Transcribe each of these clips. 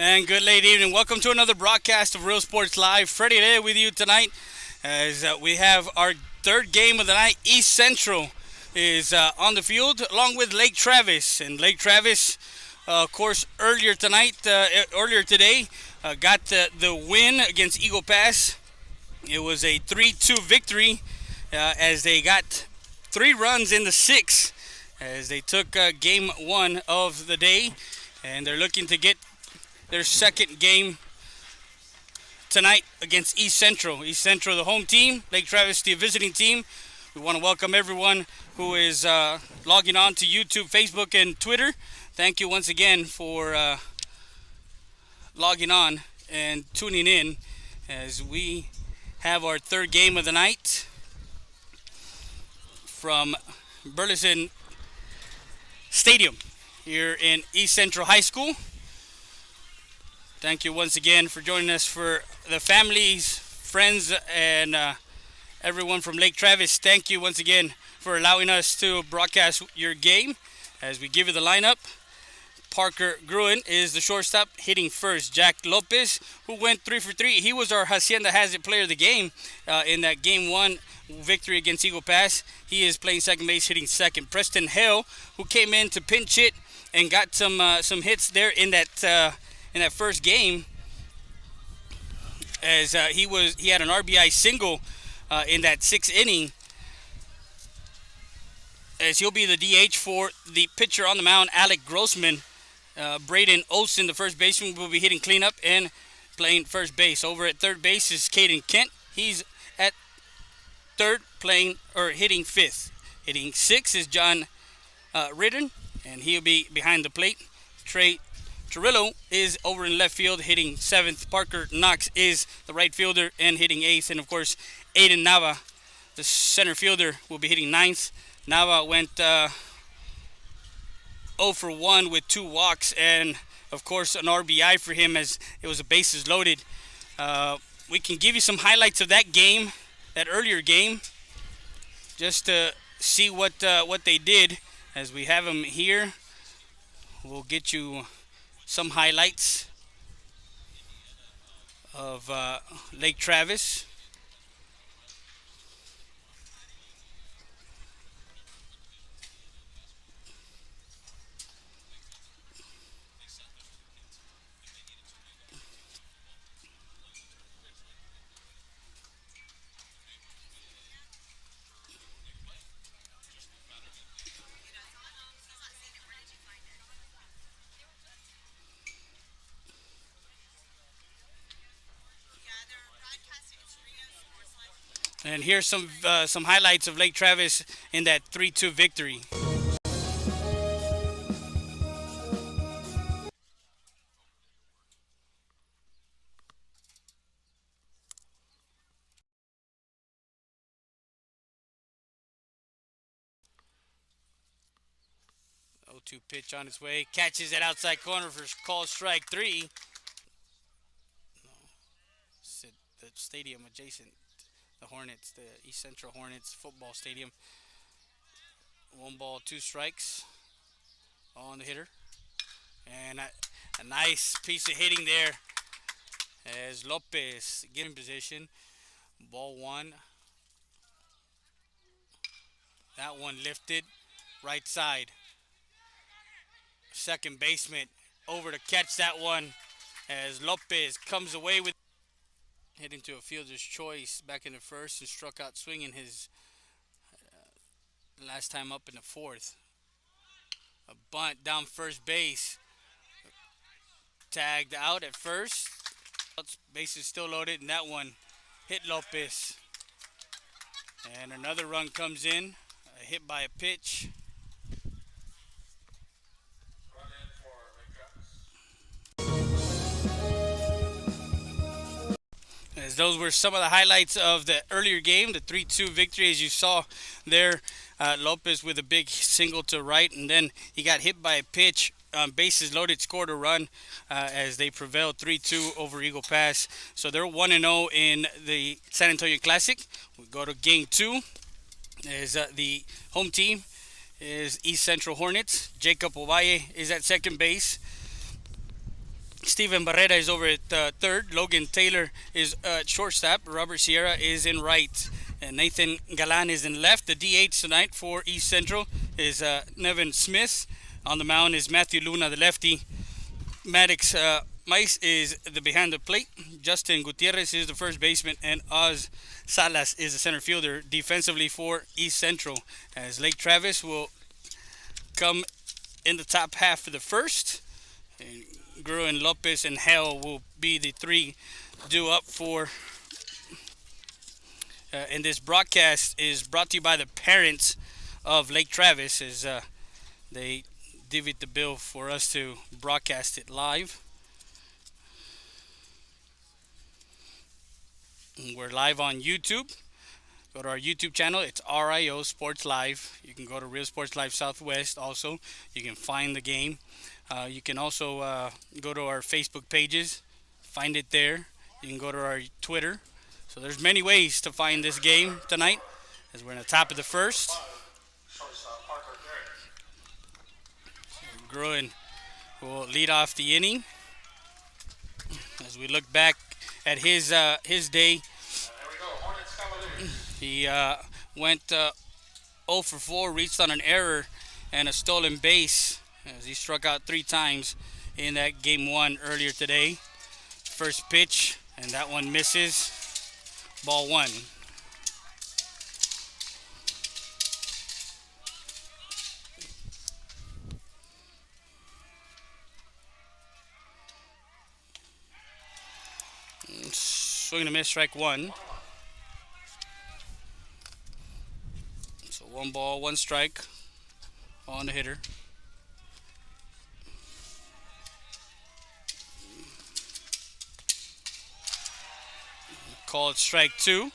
And good late evening. Welcome to another broadcast of Real Sports Live. Freddie there with you tonight as we have our third game of the night. East Central is on the field along with Lake Travis. And Lake Travis, of course, earlier today, got the win against Eagle Pass. It was a 3-2 victory as they got 3 runs in the 6th as they took game 1 of the day. And they're looking to get their second game tonight against East Central. East Central, the home team. Lake Travis, the visiting team. We want to welcome everyone who is logging on to YouTube, Facebook, and Twitter. Thank you once again for logging on and tuning in as we have our third game of the night from Burleson Stadium here in East Central High School. Thank you once again for joining us. For the families, friends, and everyone from Lake Travis, thank you once again for allowing us to broadcast your game. As we give you the lineup, Parker Gruen is the shortstop, hitting first. Jack Lopez, who went 3 for 3. He was our Hacienda Hazard player of the game in that Game 1 victory against Eagle Pass. He is playing second base, hitting second. Preston Hale, who came in to pinch hit and got some hits there in that first game, as he had an RBI single in that 6th inning, as he'll be the DH for the pitcher on the mound, Alec Grossman. Braden Olsen, the first baseman, will be hitting cleanup and playing first base. Over at third base is Caden Kent. He's at third, hitting fifth. Hitting sixth is John Ridden, and he'll be behind the plate. Trey Torillo is over in left field, hitting seventh. Parker Knox is the right fielder and hitting eighth. And of course, Aiden Nava, the center fielder, will be hitting ninth. Nava went 0 for 1 with 2 walks, and of course an RBI for him as it was a bases loaded. We can give you some highlights of that game, that earlier game, just to see what they did. As we have them here, we'll get you some highlights of Lake Travis. And here's some highlights of Lake Travis in that 3-2 victory. Oh, 0-2 pitch on its way. Catches it outside corner for call strike 3. No, the stadium adjacent. The Hornets, the East Central Hornets football stadium. 1 ball, 2 strikes on the hitter. And a nice piece of hitting there as Lopez getting position. Ball 1. That one lifted right side. Second baseman over to catch that one as Lopez comes away with hit into a fielder's choice back in the first and struck out swinging his last time up in the 4th. A bunt down first base. Tagged out at first. Base is still loaded, and that one hit Lopez. And another run comes in. A hit by a pitch. As those were some of the highlights of the earlier game, the 3-2 victory. As you saw there, Lopez with a big single to right, and then he got hit by a pitch. Bases loaded, scored a run as they prevailed 3-2 over Eagle Pass. So they're 1-0 in the San Antonio Classic. We go to Game 2. As the home team is East Central Hornets. Jacob Ovalle is at second base. Steven Barrera is over at third. Logan Taylor is at shortstop. Robert Sierra is in right. And Nathan Galan is in left. The DH tonight for East Central is Nevin Smith. On the mound is Matthew Luna, the lefty. Maddox Mice is the behind the plate. Justin Gutierrez is the first baseman, and Oz Salas is the center fielder defensively for East Central. As Lake Travis will come in the top half of the first. And Gruen, Lopez, and Hell will be the three due up for. And this broadcast is brought to you by the parents of Lake Travis, as they divvied the bill for us to broadcast it live. And we're live on YouTube. Go to our YouTube channel. It's RIO Sports Live. You can go to Real Sports Live Southwest also. You can find the game. You can also go to our Facebook pages. Find it there. You can go to our Twitter. So there's many ways to find this game tonight, as we're in the top of the first. Gruen will lead off the inning. As we look back at his day, he went 0 for 4, reached on an error and a stolen base, as he struck out 3 times in that game 1 earlier today. First pitch, and that one misses. Ball 1. Swing and a miss, strike 1. So 1 ball, 1 strike on the hitter. Call it strike 2.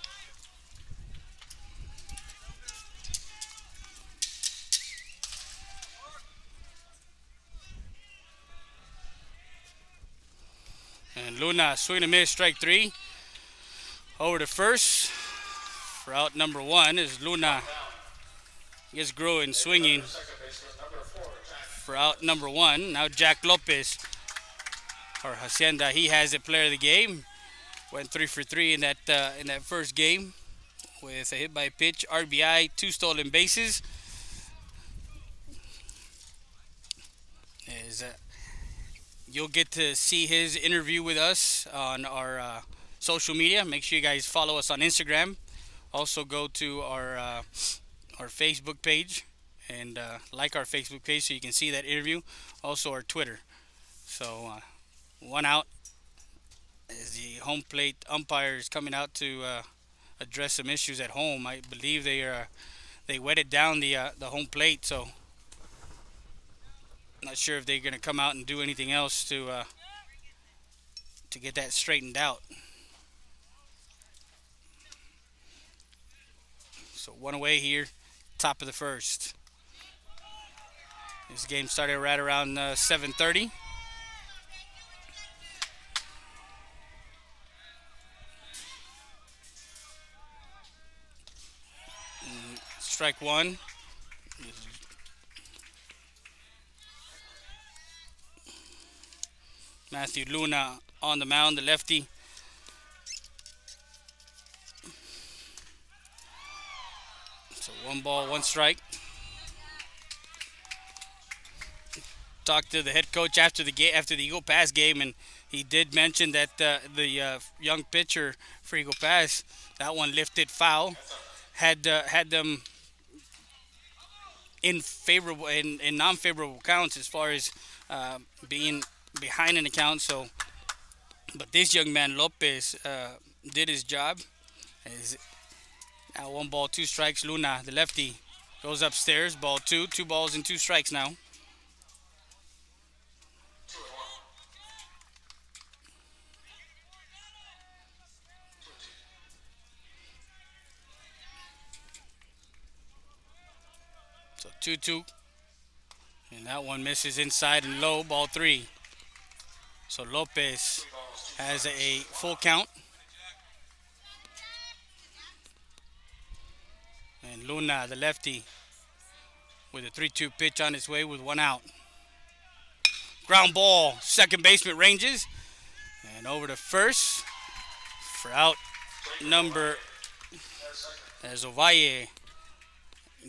And Luna, swing and a miss, strike 3. Over to first for out number 1 is Luna. Gets Gruen swinging for out number 1. Now Jack Lopez, or Hacienda, he has it, player of the game. Went 3 for 3 in that first game with a hit by pitch, RBI, 2 stolen bases. You'll get to see his interview with us on our social media. Make sure you guys follow us on Instagram. Also go to our Facebook page and like our Facebook page so you can see that interview. Also our Twitter. So 1 out as the home plate umpire is coming out to address some issues at home. I believe they wetted down the home plate, so not sure if they're going to come out and do anything else to get that straightened out. So 1 away here, top of the first. This game started right around 7:30. Strike 1. Matthew Luna on the mound, the lefty. So 1 ball, 1 strike. Talked to the head coach after the Eagle Pass game, and he did mention that the young pitcher for Eagle Pass, that one lifted foul, had them in non-favorable counts as far as being behind in the count. So, but this young man Lopez did his job. As now 1 ball, 2 strikes. Luna, the lefty, goes upstairs. Ball 2, 2 balls and 2 strikes now. So 2-2. And that one misses inside and low, ball 3. So Lopez has a full count. And Luna, the lefty, with a 3-2 pitch on his way with 1 out. Ground ball, second baseman ranges. And over to first for out number as Ovalle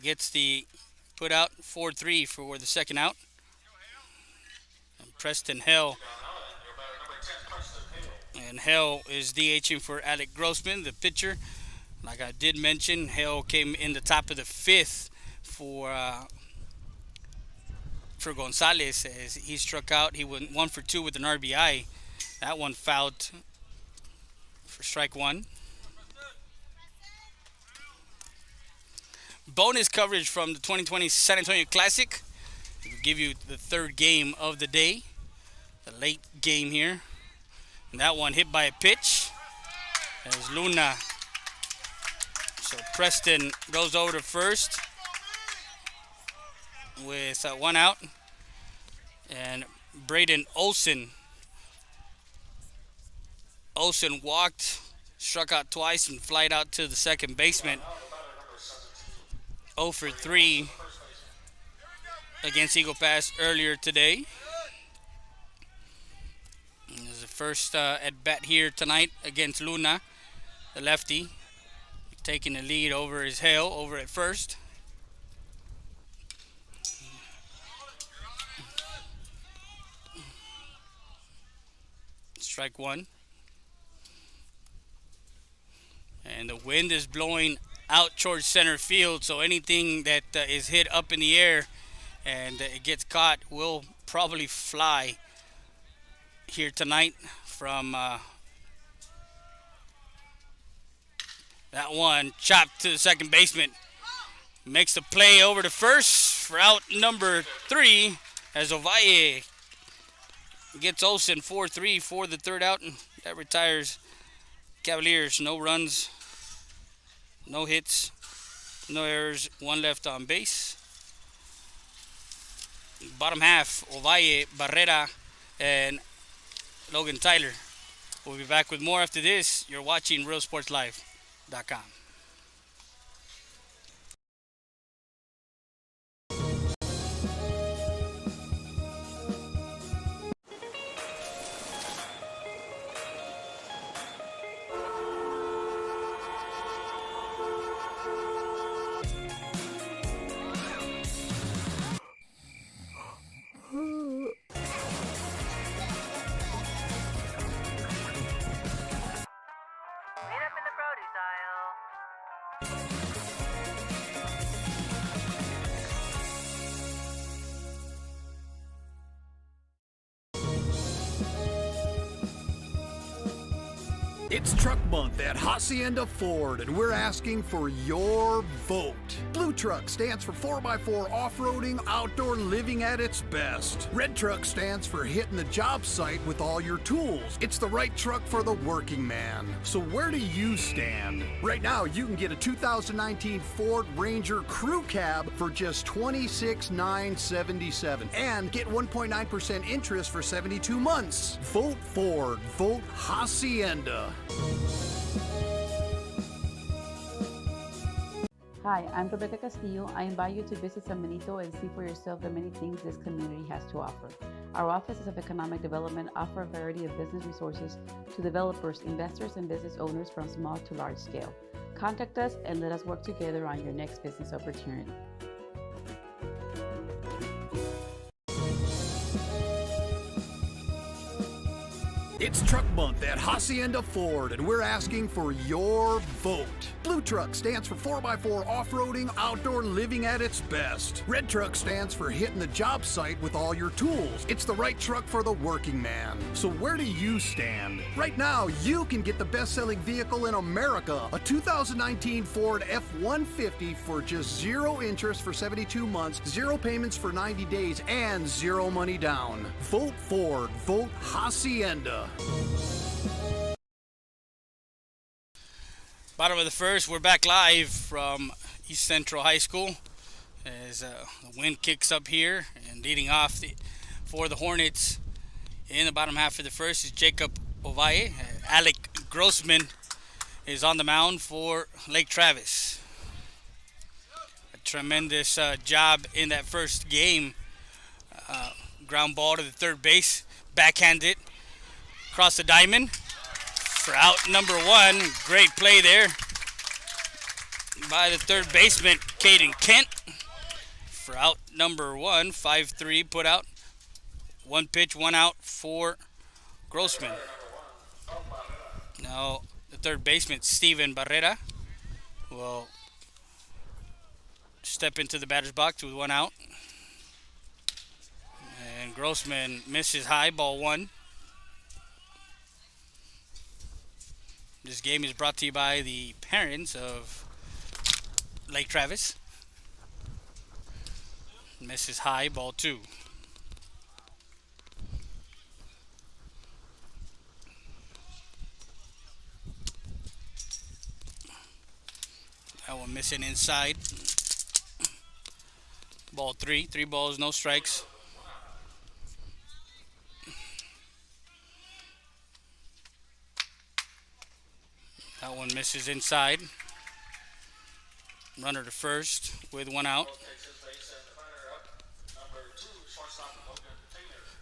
gets the put out 4-3 for the second out. And Preston Hell. And Hell is DHing for Alec Grossman, the pitcher. Like I did mention, Hell came in the top of the fifth for Gonzalez as he struck out. He went 1 for 2 with an RBI. That one fouled for strike one. Bonus coverage from the 2020 San Antonio Classic. We'll give you the third game of the day, the late game here. And that one hit by a pitch as Luna. So Preston goes over to first with one out. And Braden Olson walked, struck out twice, and flied out to the second baseman. 0 for 3 against Eagle Pass earlier today. This is the first at bat here tonight against Luna, the lefty, taking the lead over his Hale over at first. Strike one. And the wind is blowing out towards center field, so anything that is hit up in the air and it gets caught will probably fly here tonight from that one. Chopped to the second baseman. Makes the play over to first for out number 3 as Ovalle gets Olsen 4-3 for the third out, and that retires Cavaliers. No runs, no hits, no errors, one left on base. Bottom half, Ovalle, Barrera, and Logan Tyler. We'll be back with more after this. You're watching RealSportsLive.com. It's Truck Month at Hacienda Ford, and we're asking for your vote. Blue Truck stands for 4x4 off-roading, outdoor living at its best. Red Truck stands for hitting the job site with all your tools. It's the right truck for the working man. So where do you stand? Right now, you can get a 2019 Ford Ranger Crew Cab for just $26,977 and get 1.9% interest for 72 months. Vote Ford. Vote Hacienda. Hi, I'm Rebecca Castillo. I invite you to visit San Benito and see for yourself the many things this community has to offer. Our offices of economic development offer a variety of business resources to developers, investors, and business owners from small to large scale. Contact us and let us work together on your next business opportunity. It's Truck Month at Hacienda Ford, and we're asking for your vote. Blue Truck stands for 4x4 off-roading, outdoor living at its best. Red Truck stands for hitting the job site with all your tools. It's the right truck for the working man. So where do you stand? Right now, you can get the best-selling vehicle in America, a 2019 Ford F-150 for just 0 interest for 72 months, 0 payments for 90 days, and 0 money down. Vote Ford. Vote Hacienda. Bottom of the first, we're back live from East Central High School as the wind kicks up here, and leading off for the Hornets in the bottom half of the first is Jacob Ovalle. Alec Grossman is on the mound for Lake Travis. A tremendous job in that first game. Ground ball to the third base. Backhand it. Across the diamond. For out number one. Great play there by the third baseman, Caden Kent. For out number one. 5-3 put out. One pitch, one out for Grossman. Now the third baseman, Steven Barrera, will step into the batter's box with one out. And Grossman misses high, ball one. This game is brought to you by the parents of Lake Travis. Misses high, ball two. That one missing inside. Ball three. 3 balls, no strikes. That one misses inside. Runner to first with one out.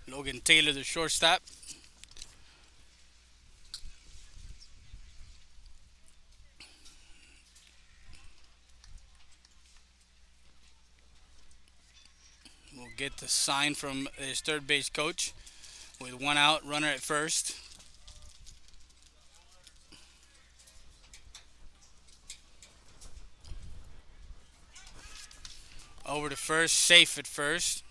Logan Taylor, the shortstop. We'll get the sign from his third base coach with one out, runner at first. Over to first, safe at first.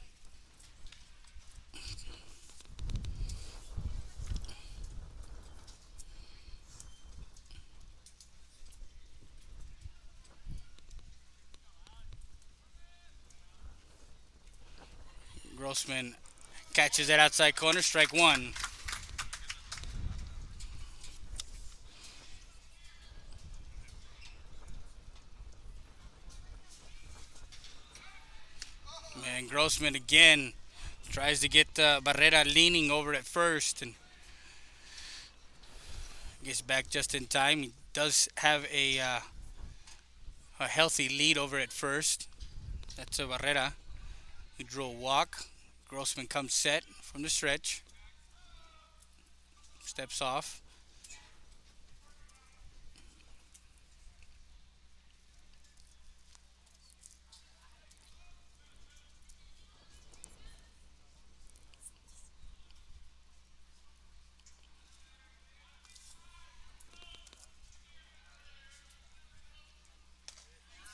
Grossman catches that outside corner, strike one. And Grossman again tries to get Barrera leaning over at first and gets back just in time. He does have a healthy lead over at first. That's Barrera. He drew a walk. Grossman comes set from the stretch. Steps off.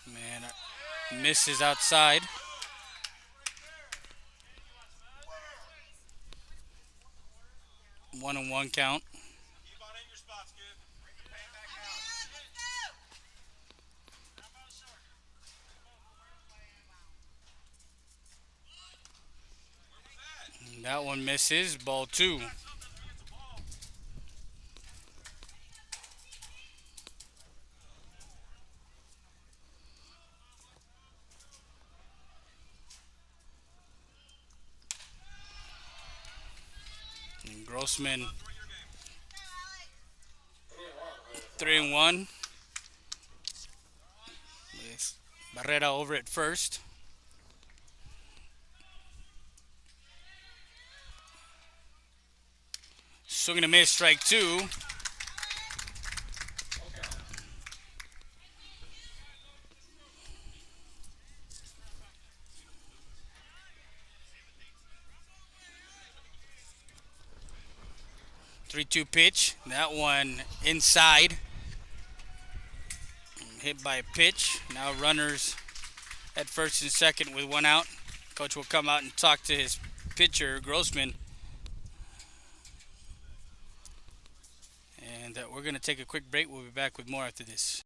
Man, misses outside. One and one count. Keep on in your spots, kid. Bring the pan back out. And that one misses. Ball two. And Grossman 3-1 with Barrera over at first. Swing and a miss, strike two. Three-two pitch. That one inside. Hit by a pitch. Now runners at first and second with one out. Coach will come out and talk to his pitcher, Grossman. And we're going to take a quick break. We'll be back with more after this.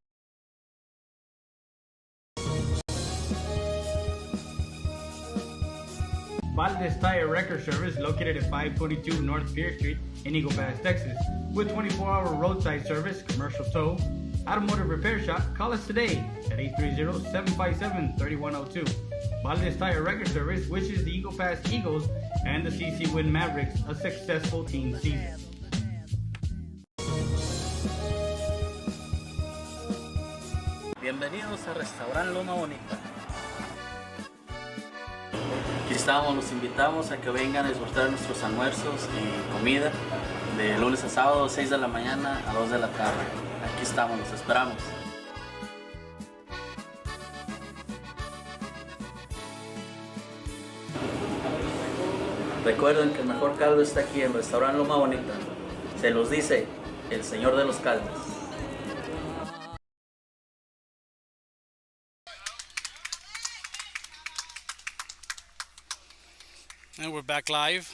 Valdez Tire Record Service, located at 522 North Pierce Street in Eagle Pass, Texas. With 24-hour roadside service, commercial tow, automotive repair shop, call us today at 830-757-3102. Valdez Tire Record Service wishes the Eagle Pass Eagles and the CC Win Mavericks a successful team season. Bienvenidos a Restaurant Loma Bonita. Aquí estamos, los invitamos a que vengan a disfrutar nuestros almuerzos y comida de lunes a sábado, 6 de la mañana a 2 de la tarde. Aquí estamos, los esperamos. Recuerden que el mejor caldo está aquí en el restaurante Loma Bonita. Se los dice el señor de los caldos. And we're back live.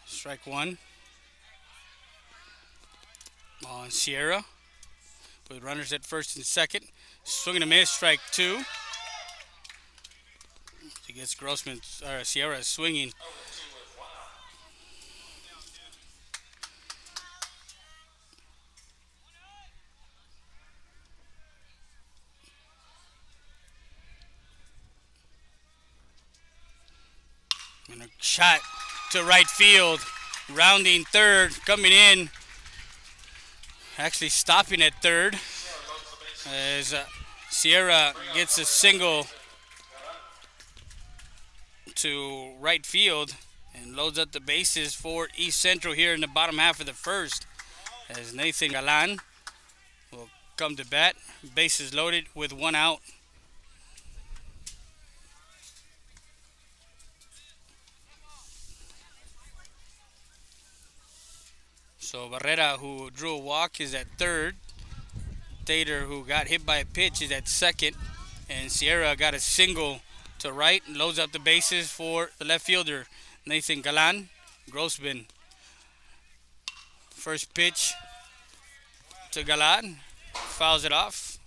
Strike one on Sierra with runners at first and second. Swing and a miss, strike two. She gets Grossman, Sierra swinging. And a shot to right field, rounding third, coming in, actually stopping at third as Sierra gets a single to right field and loads up the bases for East Central here in the bottom half of the first as Nathan Galan will come to bat. Bases loaded with one out. So Barrera, who drew a walk, is at third. Tater, who got hit by a pitch, is at second. And Sierra got a single to right and loads up the bases for the left fielder, Nathan Galan. Grossman. First pitch to Galan. Fouls it off.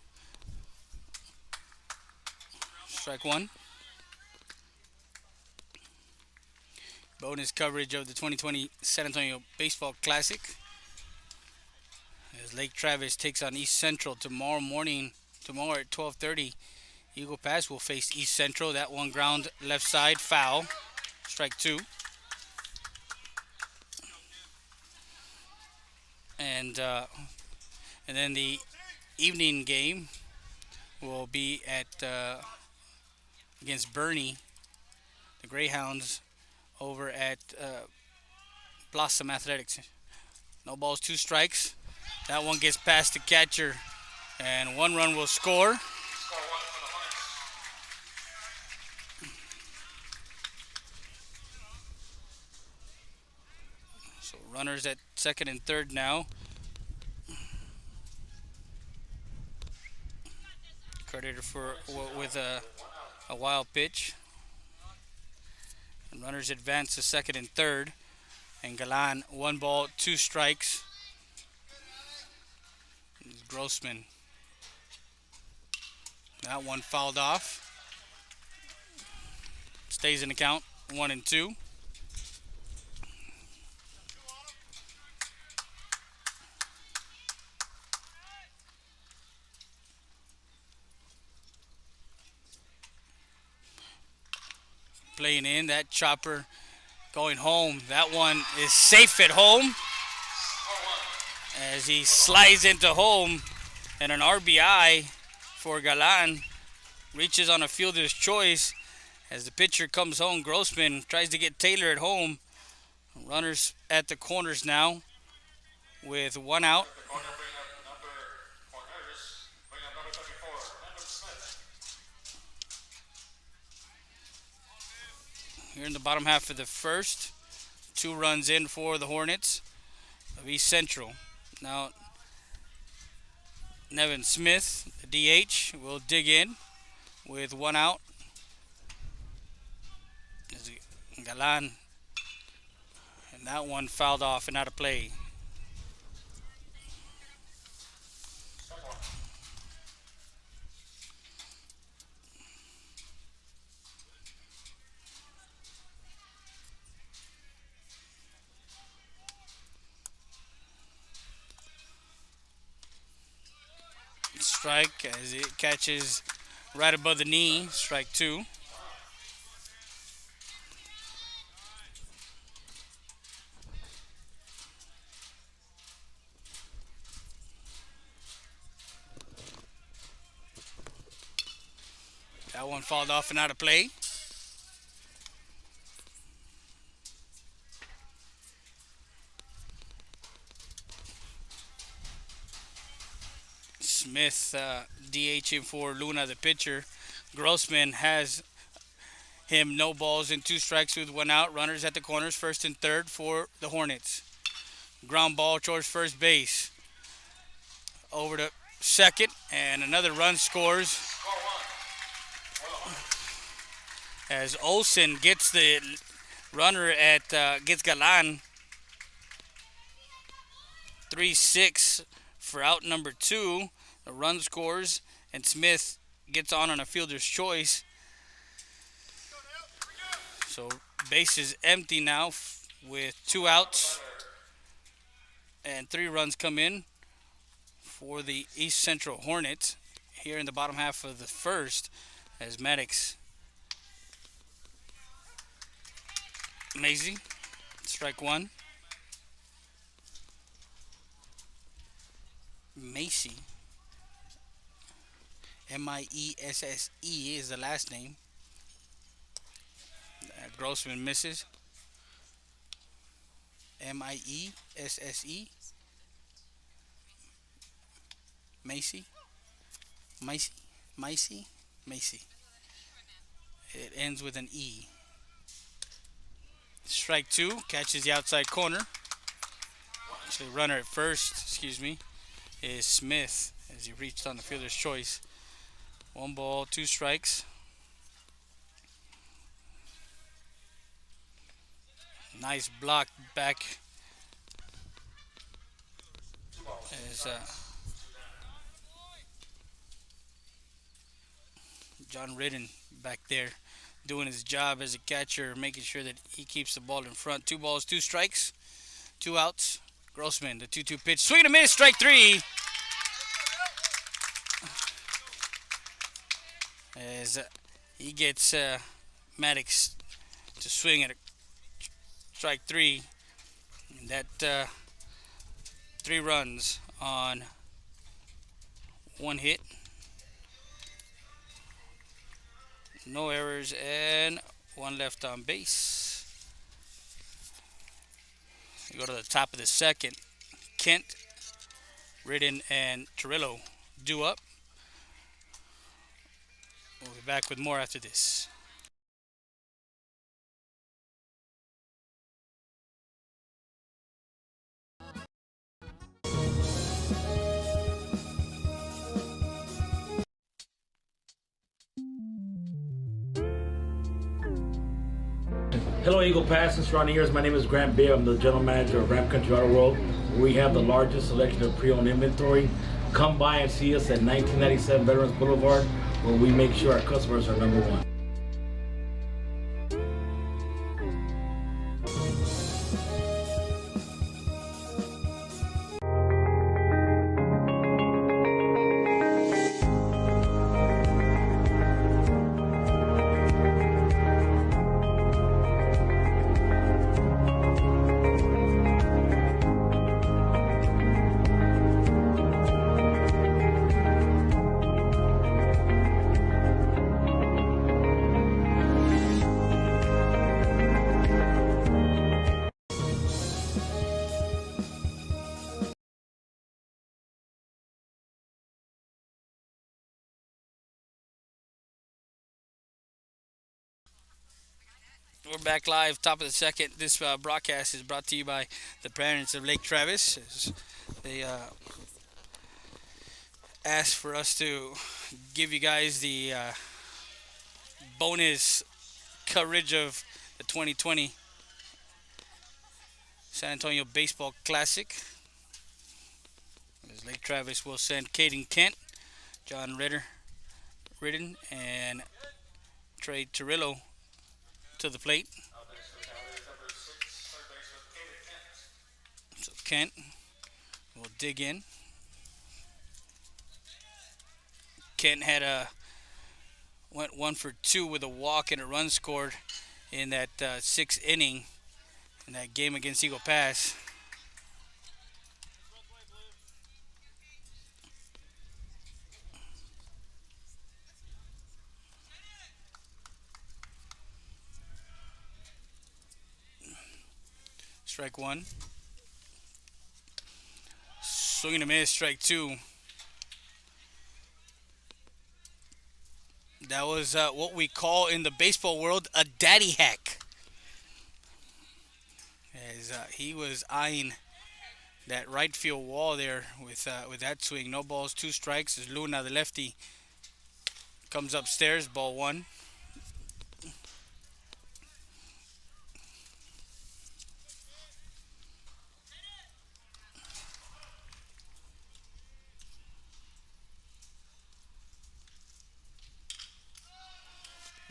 Strike one. Bonus coverage of the 2020 San Antonio Baseball Classic as Lake Travis takes on East Central tomorrow at 12:30. Eagle Pass will face East Central. That one ground left side, foul. Strike two. And then the evening game will be at against Bernie, the Greyhounds, over at Blossom Athletics. No balls, two strikes. That one gets past the catcher, and one run will score. So runners at second and third now. Credited with a wild pitch. And runners advance to second and third. And Galan, one ball, two strikes. Grossman. That one fouled off. Stays in the count, 1-2. Playing in, that chopper going home. That one is safe at home as he slides into home, and an RBI for Galan. Reaches on a fielder's choice as the pitcher comes home. Grossman tries to get Taylor at home. Runners at the corners now with one out. Here in the bottom half of the first, 2 runs in for the Hornets of East Central. Now, Nevin Smith, the DH, will dig in with one out. Galan, and that one fouled off and out of play. Strike as it catches right above the knee. Strike two. That one fouled off and out of play. Smith DHing for Luna, the pitcher. Grossman has him no balls and two strikes with one out. Runners at the corners, first and third for the Hornets. Ground ball towards first base. Over to second, and another run scores as Olsen gets the runner at gets Galan. 3-6 for out number two. The run scores, and Smith gets on a fielder's choice. So base is empty now with two outs, and three runs come in for the East Central Hornets here in the bottom half of the first as Maddox. Macy, strike one. Macy, Miesse is the last name. Grossman misses. Miesse. Macy. Macy. It ends with an E. Strike two, catches the outside corner. Actually, runner at first, is Smith as he reached on the fielder's choice. 1 ball, 2 strikes. Nice block back as John Ridden back there doing his job as a catcher, making sure that he keeps the ball in front. 2 balls, 2 strikes, 2 outs. Grossman, the 2-2 pitch, swing and a miss, strike three. As he gets Maddox to swing at a strike three. And that 3 runs on 1 hit. No errors and 1 left on base. We go to the top of the second. Kent, Ridden, and Torillo due up. We'll be back with more after this. Hello, Eagle Pass and surrounding areas. My name is Grant Beer. I'm the general manager of Ram Country Auto World. We have the largest selection of pre-owned inventory. Come by and see us at 1997 Veterans Boulevard, where we make sure our customers are number one. We're back live, top of the second. This broadcast is brought to you by the parents of Lake Travis. They asked for us to give you guys the bonus coverage of the 2020 San Antonio Baseball Classic. As Lake Travis will send Caden Kent, John Ridden, and Trey Torillo to the plate. So Kent will dig in. Kent went 1 for 2 with a walk and a run scored in that 6th inning in that game against Eagle Pass. Strike one. Swing and a miss. Strike two. That was what we call in the baseball world a daddy hack. As he was eyeing that right field wall there with that swing. No balls, two strikes. As Luna, the lefty, comes upstairs. Ball one.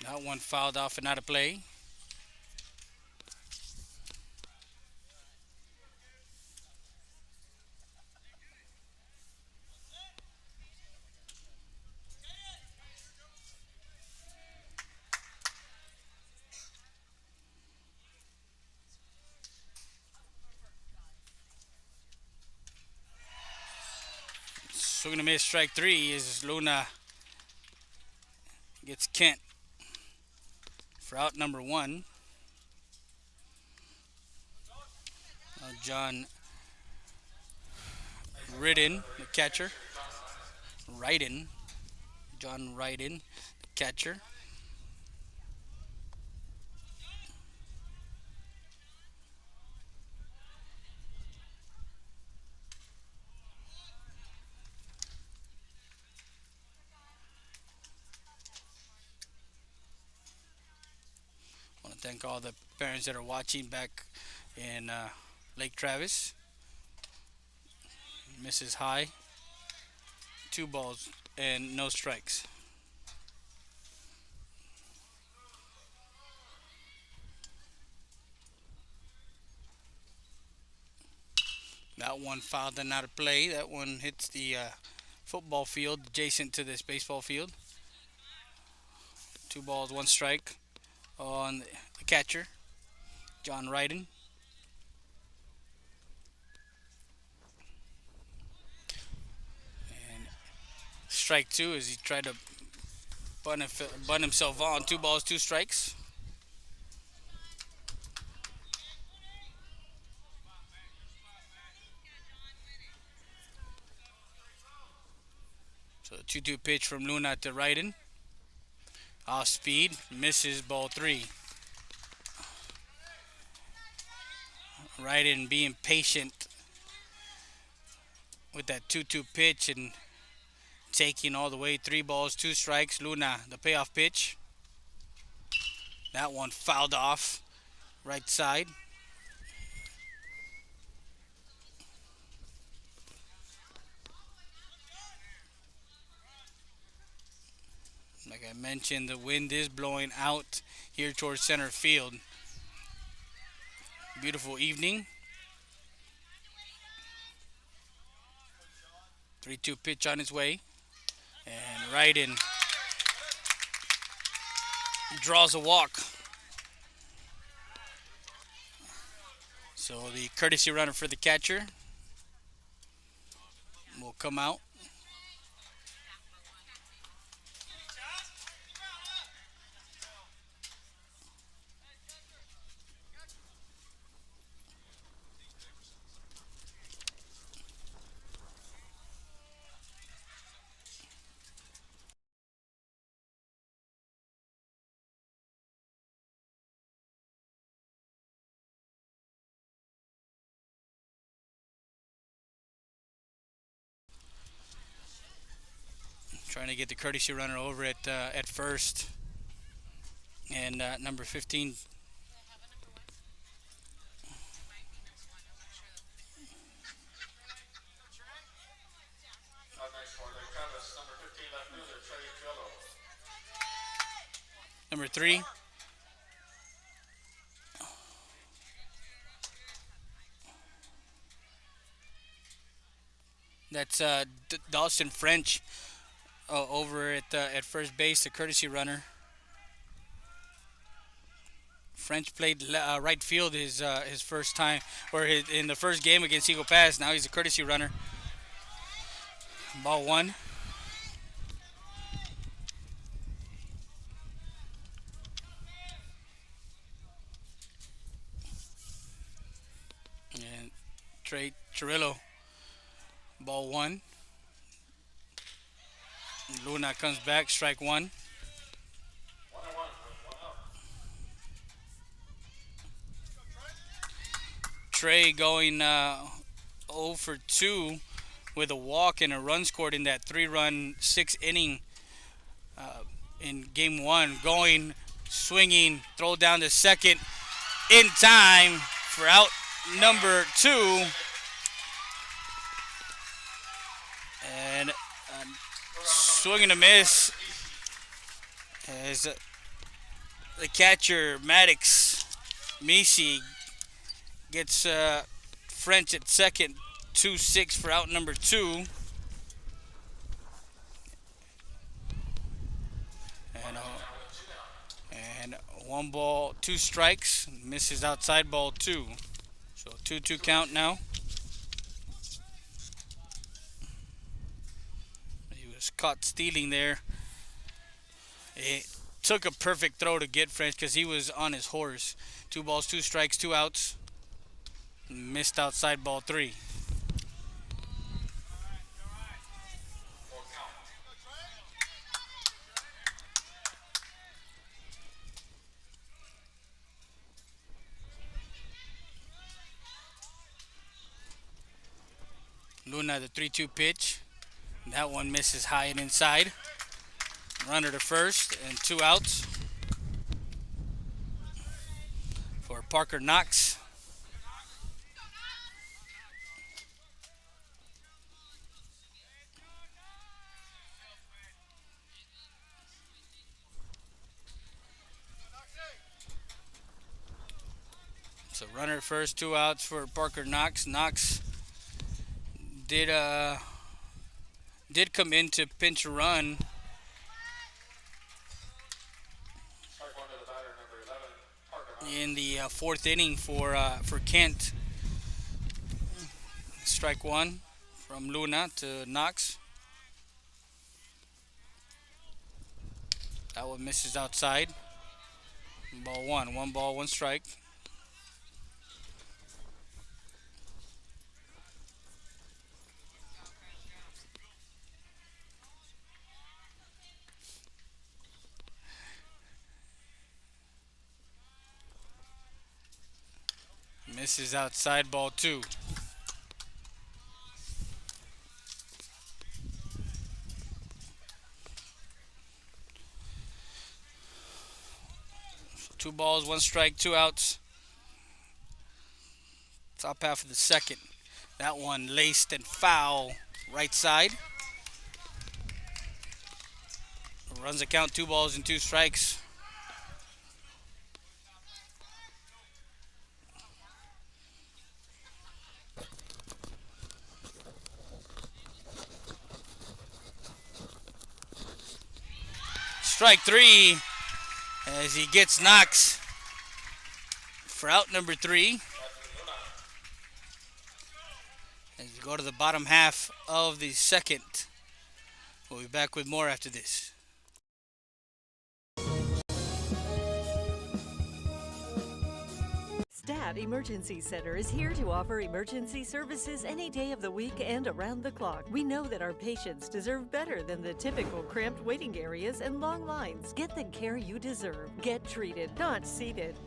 That one fouled off and out of play. Swing and a miss. Strike three as Luna gets Kent for out number one. John Ridden, the catcher. Ryden. John Ryden, the catcher. I want to thank all the parents that are watching back in Lake Travis. Misses high. Two balls and no strikes. That one fouled and out of play. That one hits the football field adjacent to this baseball field. Two balls, one strike on the catcher, John Ryden. And strike two as he tried to bunt himself on. Two balls, two strikes. So the 2-2 pitch from Luna to Ryden. Off speed, misses ball three. Ryden being patient with that 2-2 pitch and taking all the way. Three balls, two strikes. Luna, the payoff pitch. That one fouled off right side. Like I mentioned, the wind is blowing out here towards center field. Beautiful evening. 3-2 pitch on its way. And Ryden draws a walk. So the courtesy runner for the catcher will come out. Trying to get the courtesy runner over at first. And number 15. Number 3. That's Dawson French over at first base, the courtesy runner. French played right field his first time, or in the first game against Eagle Pass. Now he's a courtesy runner. Ball one. Trey Trillo. Ball one. Luna comes back, strike one. Trey going 0 for 2 with a walk and a run scored in that 3-run 6 inning in game one. Going, swinging, throw down to second in time for out number 2. And swing and a miss as the catcher Maddox Misi gets French at second, 2-6 for out number 2. And 1 ball, 2 strikes, misses outside ball 2. So 2-2 count now. He was caught stealing there. It took a perfect throw to get French because he was on his horse. 2 balls, 2 strikes, 2 outs. Missed outside ball 3. Luna, the 3-2 pitch. That one misses high and inside. Runner to first and 2 outs for Parker Knox. So runner at first, 2 outs for Parker Knox. Knox did come in to pinch a run. In the 4th inning for Kent. Strike 1 from Luna to Knox. That one misses outside. Ball 1. 1 ball, 1 strike. Misses outside ball 2. So 2 balls, 1 strike, 2 outs. Top half of the second. That one laced and foul right side. Runs the count, 2 balls and 2 strikes. Strike 3 as he gets Knox for out number 3. As we go to the bottom half of the second. We'll be back with more after this. Stat Emergency Center is here to offer emergency services any day of the week and around the clock. We know that our patients deserve better than the typical cramped waiting areas and long lines. Get the care you deserve. Get treated, not seated.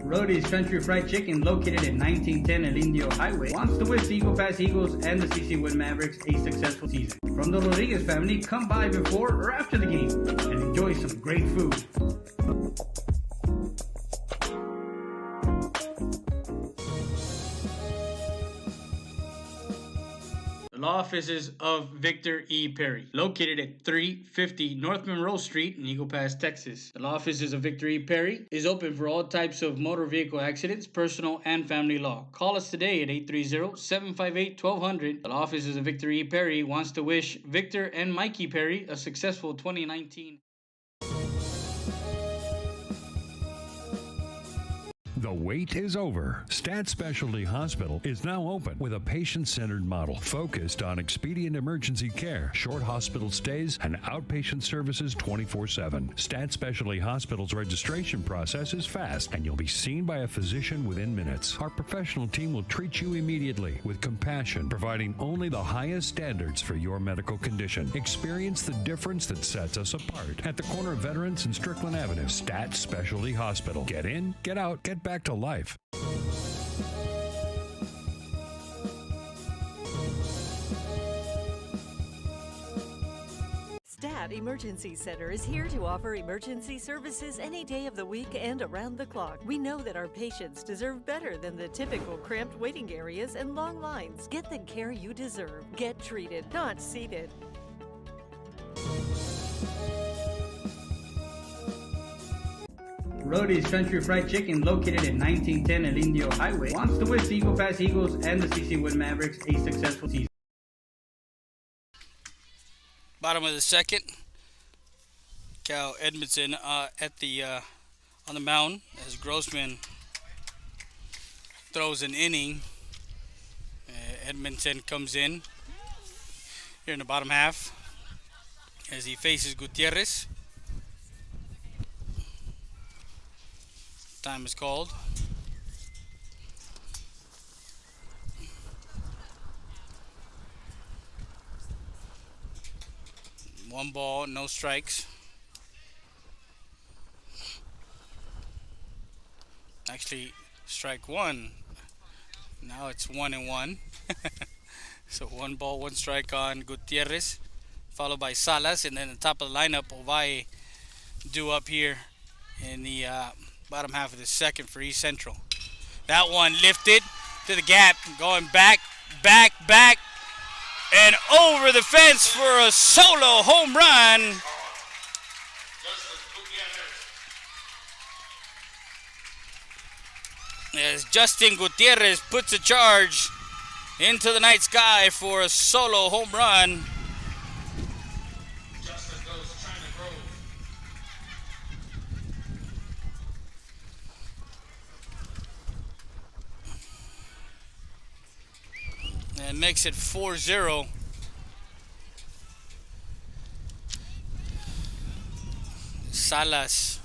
Rody's Country Fried Chicken, located at 1910 El Indio Highway, wants to wish the Eagle Pass Eagles and the CC Wind Mavericks a successful season. From the Rodriguez family, come by before or after the game and enjoy some great food. The law offices of Victor E. Perry, located at 350 North Monroe Street in Eagle Pass, Texas. The law offices of Victor E. Perry is open for all types of motor vehicle accidents, personal and family law. Call us today at 830-758-1200. The law offices of Victor E. Perry wants to wish Victor and Mikey Perry a successful 2019. The wait is over. Stat Specialty Hospital is now open with a patient-centered model focused on expedient emergency care, short hospital stays, and outpatient services 24/7. Stat Specialty Hospital's registration process is fast, and you'll be seen by a physician within minutes. Our professional team will treat you immediately with compassion, providing only the highest standards for your medical condition. Experience the difference that sets us apart at the corner of Veterans and Strickland Avenue. Stat Specialty Hospital. Get in, get out, get back to life. Stat Emergency Center is here to offer emergency services any day of the week and around the clock. We know that our patients deserve better than the typical cramped waiting areas and long lines. Get the care you deserve. Get treated, not seated. Rody's Country Fried Chicken, located at 1910 El Indio Highway, wants to wish the Eagle Pass Eagles and the CC Wood Mavericks a successful season. Bottom of the second. Cal Edmondson at the on the mound as Grossman throws an inning. Edmondson comes in here in the bottom half as he faces Gutierrez. Time is called. One ball, no strikes. Actually, strike one. Now it's 1-1. So 1 ball, 1 strike on Gutierrez, followed by Salas, and then the top of the lineup, Ovalle due up here in the bottom half of the second for East Central. That one lifted to the gap, going back, and over the fence for a solo home run. As Justin Gutierrez puts a charge into the night sky for a solo home run. And makes it 4-0. Salas.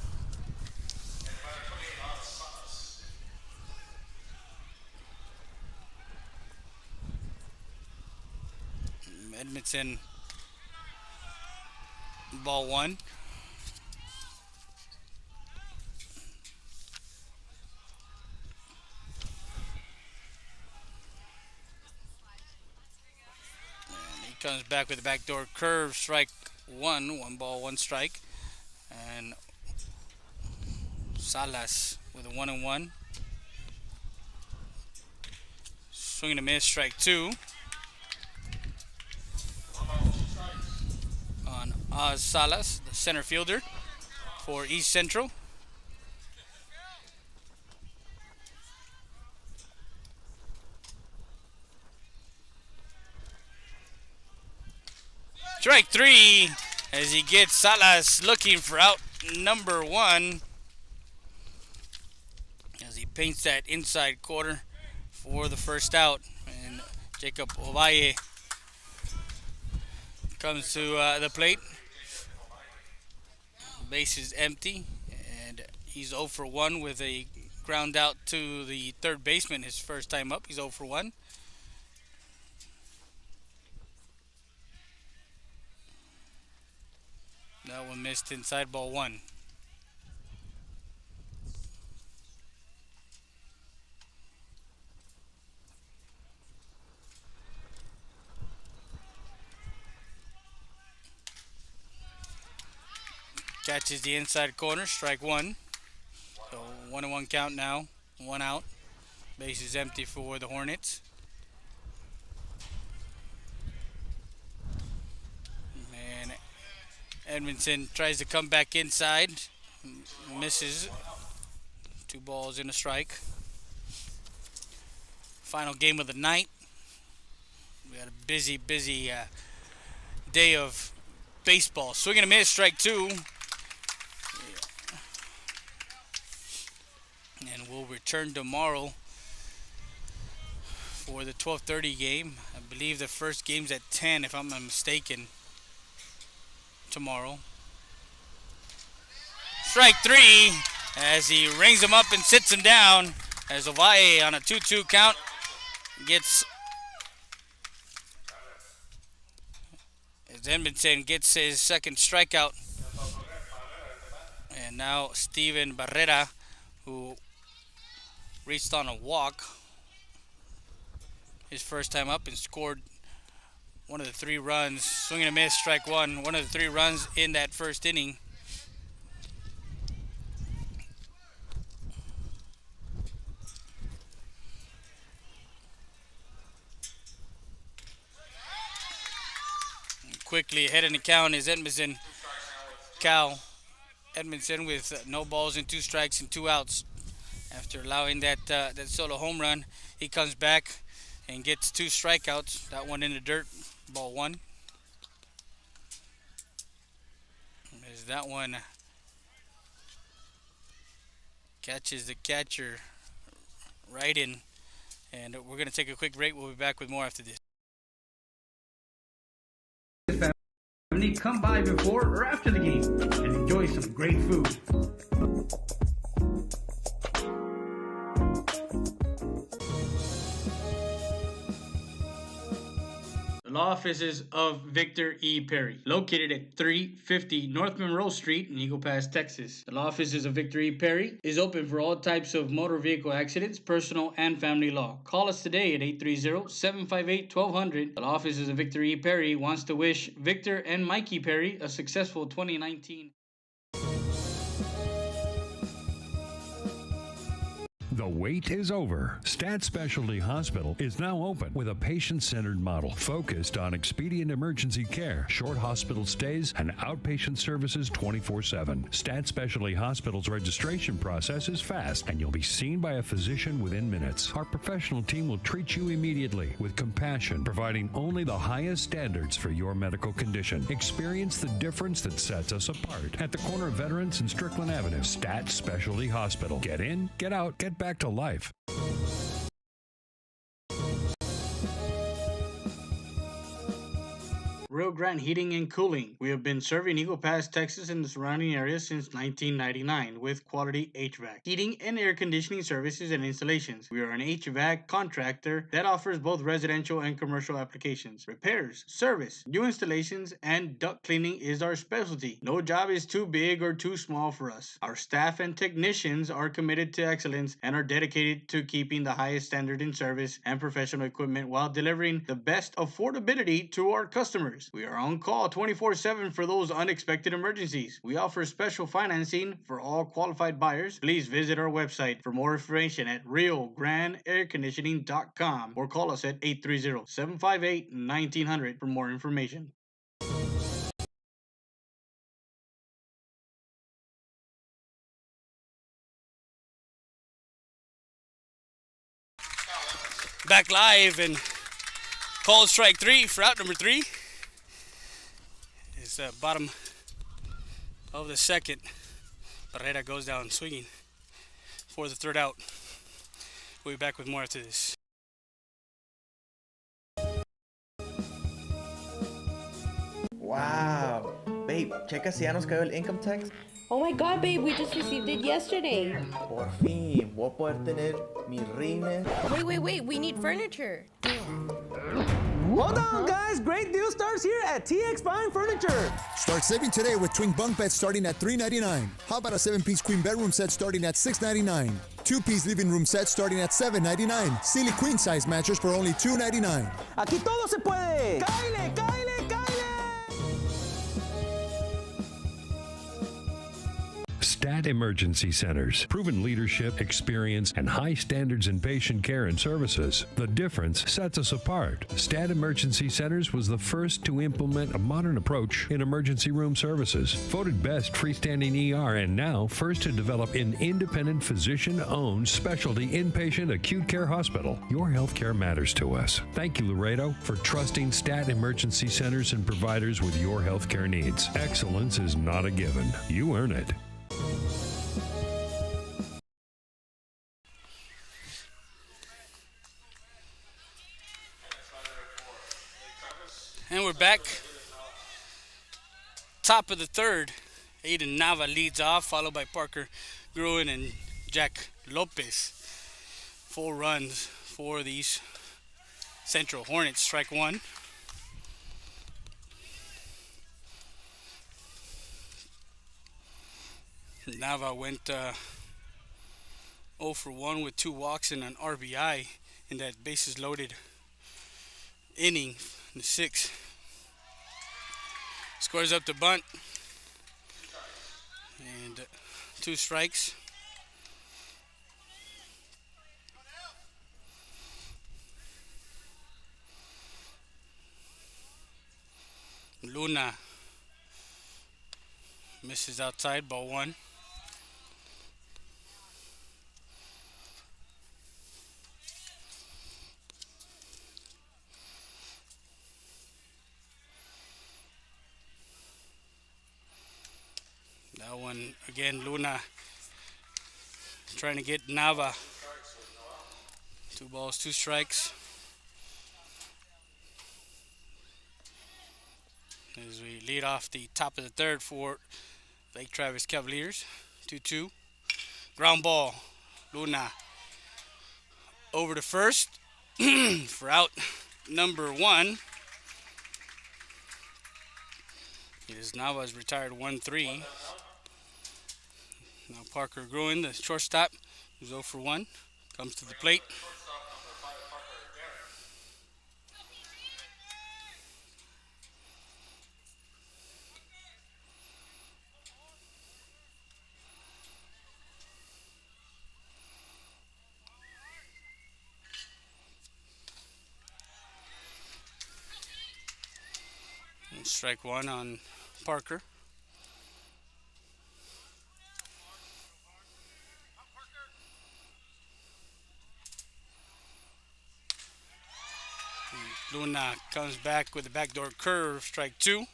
Edmondson. Ball 1. Comes back with a backdoor curve, strike 1, 1 ball, 1 strike. And Salas with a 1-1. Swing and a miss, strike 2. On Oz Salas, the center fielder for East Central. Strike 3 as he gets Salas looking for out number 1 as he paints that inside quarter for the first out. And Jacob Ovalle comes to the plate. Base is empty and he's 0 for 1 with a ground out to the third baseman his first time up. He's 0 for 1. That one missed inside, ball 1. Catches the inside corner, strike 1. So 1-1 count now, 1 out. Base is empty for the Hornets. And Edmondson tries to come back inside, misses. 2 balls and a strike. Final game of the night. We had a busy day of baseball. Swing and a miss, strike 2. And we'll return tomorrow for the 12:30 game. I believe the first game's at 10, if I'm not mistaken, tomorrow. Strike three as he rings him up and sits him down as Ovalle on a 2-2 count as Edmondson gets his second strikeout. And now Steven Barrera, who reached on a walk his first time up and scored one of the 3 runs, swing and a miss, strike one of the 3 runs in that first inning. Quickly ahead in the count is Edmondson. Edmondson with no balls and 2 strikes and 2 outs. After allowing that solo home run, he comes back and gets 2 strikeouts. That one in the dirt, ball 1. As that one catches the catcher right in. And we're going to take a quick break. We'll be back with more after this. Family, come by before or after the game and enjoy some great food. The law offices of Victor E. Perry, located at 350 North Monroe Street in Eagle Pass, Texas. The law offices of Victor E. Perry is open for all types of motor vehicle accidents, personal and family law. Call us today at 830-758-1200. The law offices of Victor E. Perry wants to wish Victor and Mikey Perry a successful 2019. The wait is over. Stat Specialty Hospital is now open with a patient-centered model focused on expedient emergency care, short hospital stays, and outpatient services 24/7. Stat Specialty Hospital's registration process is fast, and you'll be seen by a physician within minutes. Our professional team will treat you immediately with compassion, providing only the highest standards for your medical condition. Experience the difference that sets us apart at the corner of Veterans and Strickland Avenue. Stat Specialty Hospital. Get in, get out, get back to life. Rio Grande Heating and Cooling. We have been serving Eagle Pass, Texas and the surrounding areas since 1999 with quality HVAC, heating and air conditioning services and installations. We are an HVAC contractor that offers both residential and commercial applications. Repairs, service, new installations, and duct cleaning is our specialty. No job is too big or too small for us. Our staff and technicians are committed to excellence and are dedicated to keeping the highest standard in service and professional equipment while delivering the best affordability to our customers. We are on call 24/7 for those unexpected emergencies. We offer special financing for all qualified buyers. Please visit our website for more information at RioGrandeAirConditioning.com or call us at 830-758-1900 for more information. Back live and call strike 3 for out number 3. It's bottom of the second. Barrera goes down swinging for the 3rd out. We'll be back with more after this. Wow. Babe, checa si ya nos cayó el income tax. Oh my god, babe, we just received it yesterday. Por fin, voy a poder tener mis rines. Wait, we need furniture. Hold on, guys. Great deal starts here at TX Fine Furniture. Start saving today with twin bunk beds starting at $399. How about a 7-piece queen bedroom set starting at $699? 2-piece living room set starting at $799. Silly queen size mattress for only $299. Aquí todo se puede. ¡Cáile, cáile, cáile! Stat Emergency Centers. Proven leadership, experience, and high standards in patient care and services. The difference sets us apart. Stat Emergency Centers was the first to implement a modern approach in emergency room services. Voted best freestanding ER and now first to develop an independent physician-owned specialty inpatient acute care hospital. Your healthcare matters to us. Thank you, Laredo, for trusting Stat Emergency Centers and providers with your healthcare needs. Excellence is not a given. You earn it. And we're back. Top of the third. Aiden Nava leads off, followed by Parker Gruen and Jack Lopez. 4 runs for these Central Hornets. Strike one. Nava went 0 for 1 with 2 walks and an RBI in that bases loaded inning in the 6th. Scores up the bunt. And 2 strikes. Luna misses outside, ball 1. That one again, Luna trying to get Nava. 2 balls, 2 strikes. As we lead off the top of the third for Lake Travis Cavaliers. 2-2. Ground ball. Luna over to first for out number 1. As Nava's retired 1-3. Now Parker Gruen, the shortstop, who's 0 for 1, comes to the plate. And strike 1 on Parker. Luna comes back with a backdoor curve, strike 2.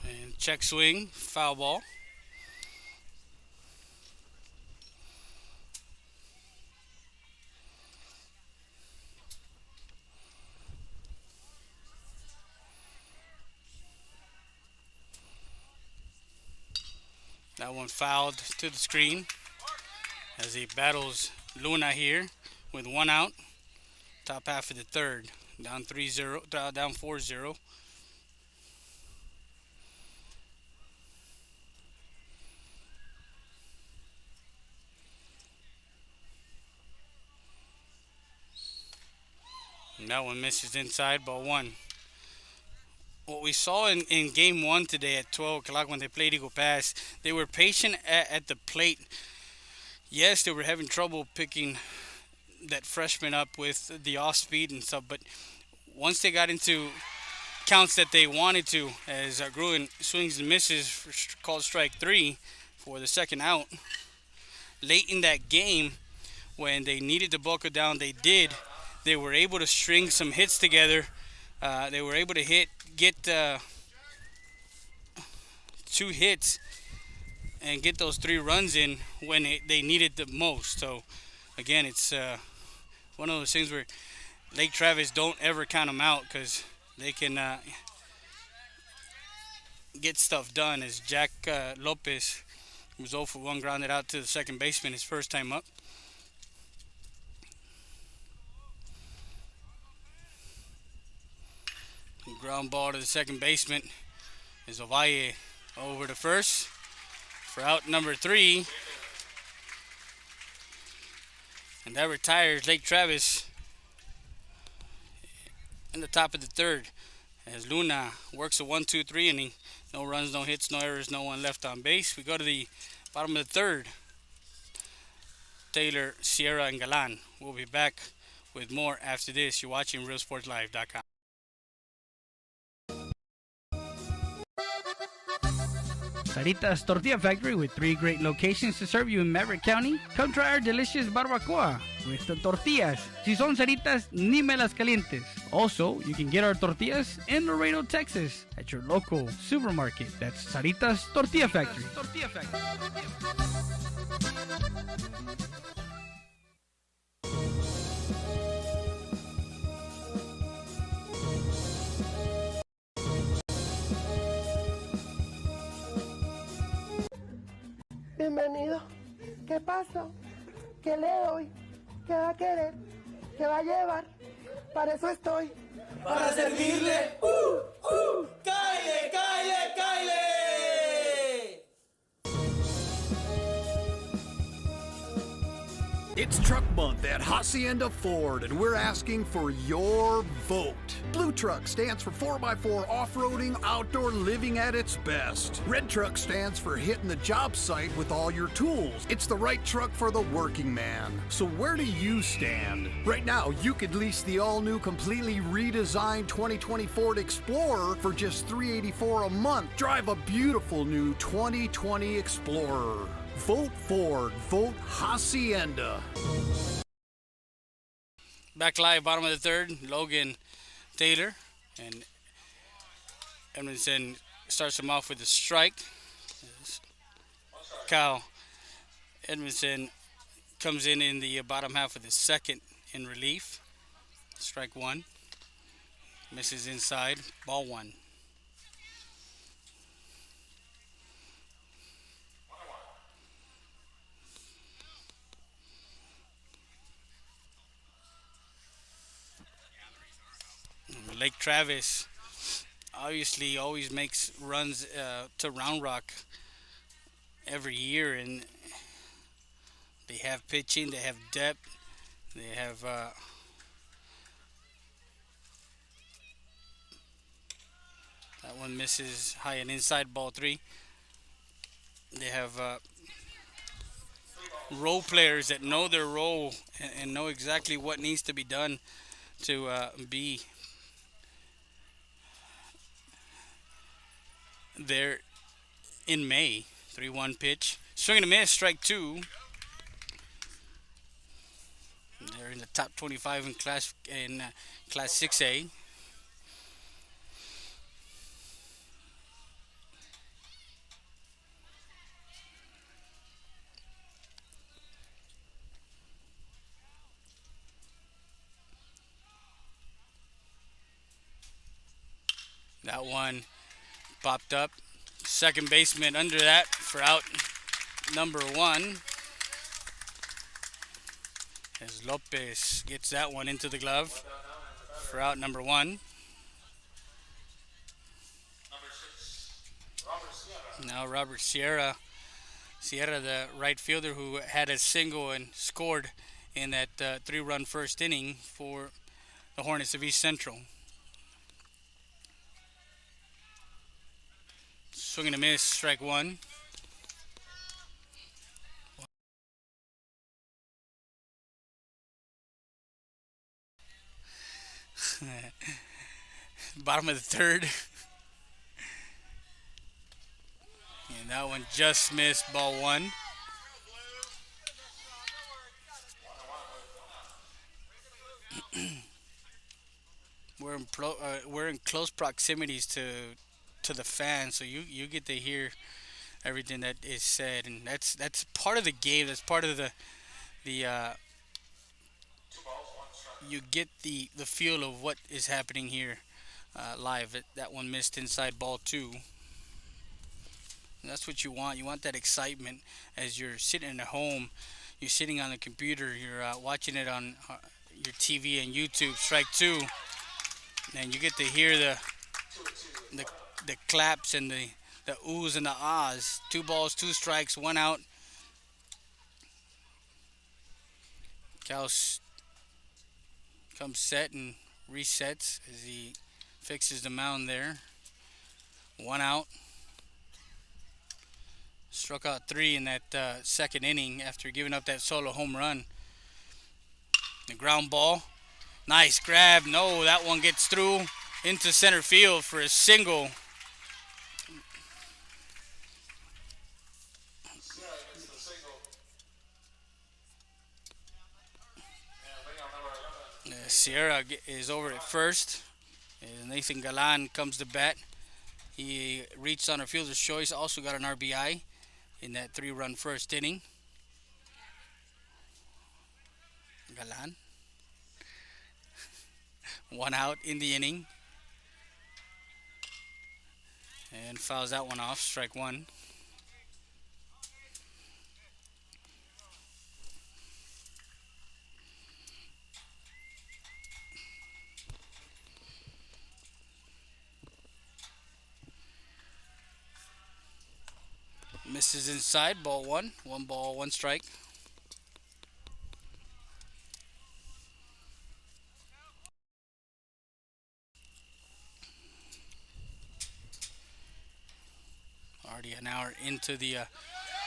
And check swing, foul ball. That one fouled to the screen as he battles Luna here with 1 out. Top half of the third. Down 3-0, down 4-0. And that one misses inside, ball 1. What we saw in game 1 today at 12 o'clock when they played Eagle Pass, they were patient at the plate. Yes, they were having trouble picking that freshman up with the off speed and stuff, but once they got into counts that they wanted to, as Gruen swings and misses for called strike 3 for the second out, late in that game when they needed to buckle down, they did. They were able to string some hits together. They were able to get 2 hits and get those 3 runs in when they needed the most. So again, it's one of those things where Lake Travis don't ever count them out, because they can get stuff done. As Jack Lopez was 0 for 1, grounded out to the second baseman his first time up. Ground ball to the second baseman is Ovalle over to first for out number 3. And that retires Lake Travis in the top of the third as Luna works a 1-2-3 inning. No runs, no hits, no errors, no one left on base. We go to the bottom of the third. Taylor, Sierra, and Galan. We'll be back with more after this. You're watching RealSportsLive.com. Saritas Tortilla Factory, with 3 great locations to serve you in Maverick County. Come try our delicious barbacoa with the tortillas. Si son saritas, ni me las calientes. Also, you can get our tortillas in Laredo, Texas at your local supermarket. That's Sarita's Tortilla Factory. Bienvenido. ¿Qué pasa? ¿Qué le doy? ¿Qué va a querer? ¿Qué va a llevar? Para eso estoy. Para servirle. ¡Cáile, cáile, cáile! It's Truck Month at Hacienda Ford, and we're asking for your vote. Blue Truck stands for 4x4 off-roading, outdoor living at its best. Red Truck stands for hitting the job site with all your tools. It's the right truck for the working man. So where do you stand? Right now, you could lease the all-new, completely redesigned 2020 Ford Explorer for just $384 a month. Drive a beautiful new 2020 Explorer. Vote Ford. Vote Hacienda. Back live, bottom of the third. Logan Taylor and Edmondson starts him off with a strike. Kyle Edmondson comes in the bottom half of the second in relief. Strike one. Misses inside. Ball one. Lake Travis obviously always makes runs to Round Rock every year, and they have pitching, they have depth, they have that one misses high and inside, ball three. They have role players that know their role and know exactly what needs to be done to be there in May. 3-1 pitch. Swing and a miss, strike two. They're in the top 25 in class 6A. That one popped up. Second baseman under that for out number one. As Lopez gets that one into the glove for out number one. Now Robert Sierra, the right fielder who had a single and scored in that 3-run first inning for the Hornets of East Central. Swing and a miss, strike one. Bottom of the third. And that one just missed, ball one. We're in close proximities to the fans, so you get to hear everything that is said, and that's part of the game. That's part of the you get the feel of what is happening here live. That one missed inside, ball two. And that's what you want. You want that excitement as you're sitting at home. You're sitting on the computer. You're watching it on your TV and YouTube. Strike two, and you get to hear the claps and the oohs and the ahs. 2 balls, 2 strikes, 1 out. Cal comes set and resets as he fixes the mound there. 1 out. Struck out 3 in that second inning after giving up that solo home run. The ground ball. Nice grab. No, that one gets through into center field for a single. Sierra is over at first. And Nathan Galan comes to bat. He reached on a fielder's choice, also got an RBI in that 3-run first inning. Galan. One out in the inning. And fouls that one off, strike one. Misses inside, ball one. 1 ball, 1 strike. Already an hour into the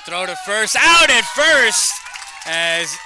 throw to first. Out at first as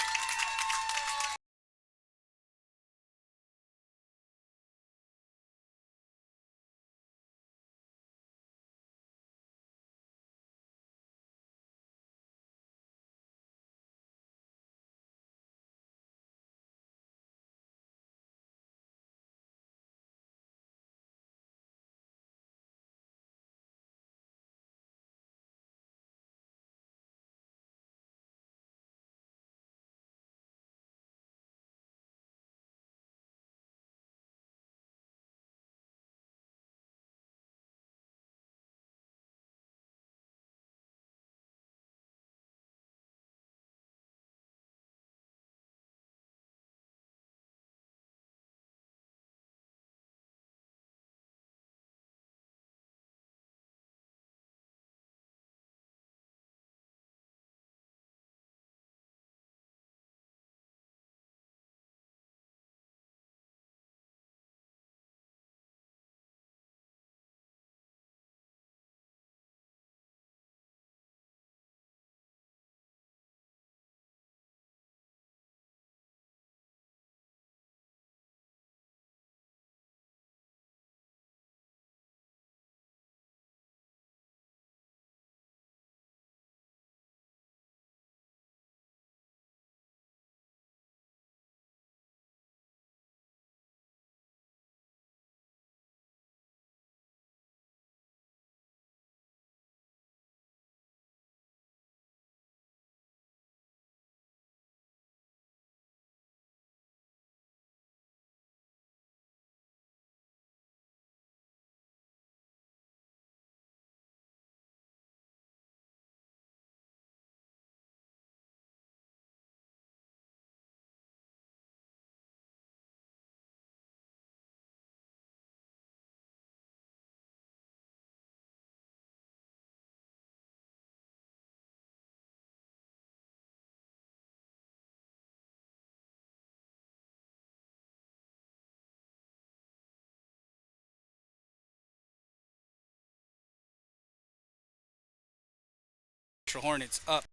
Hornets up.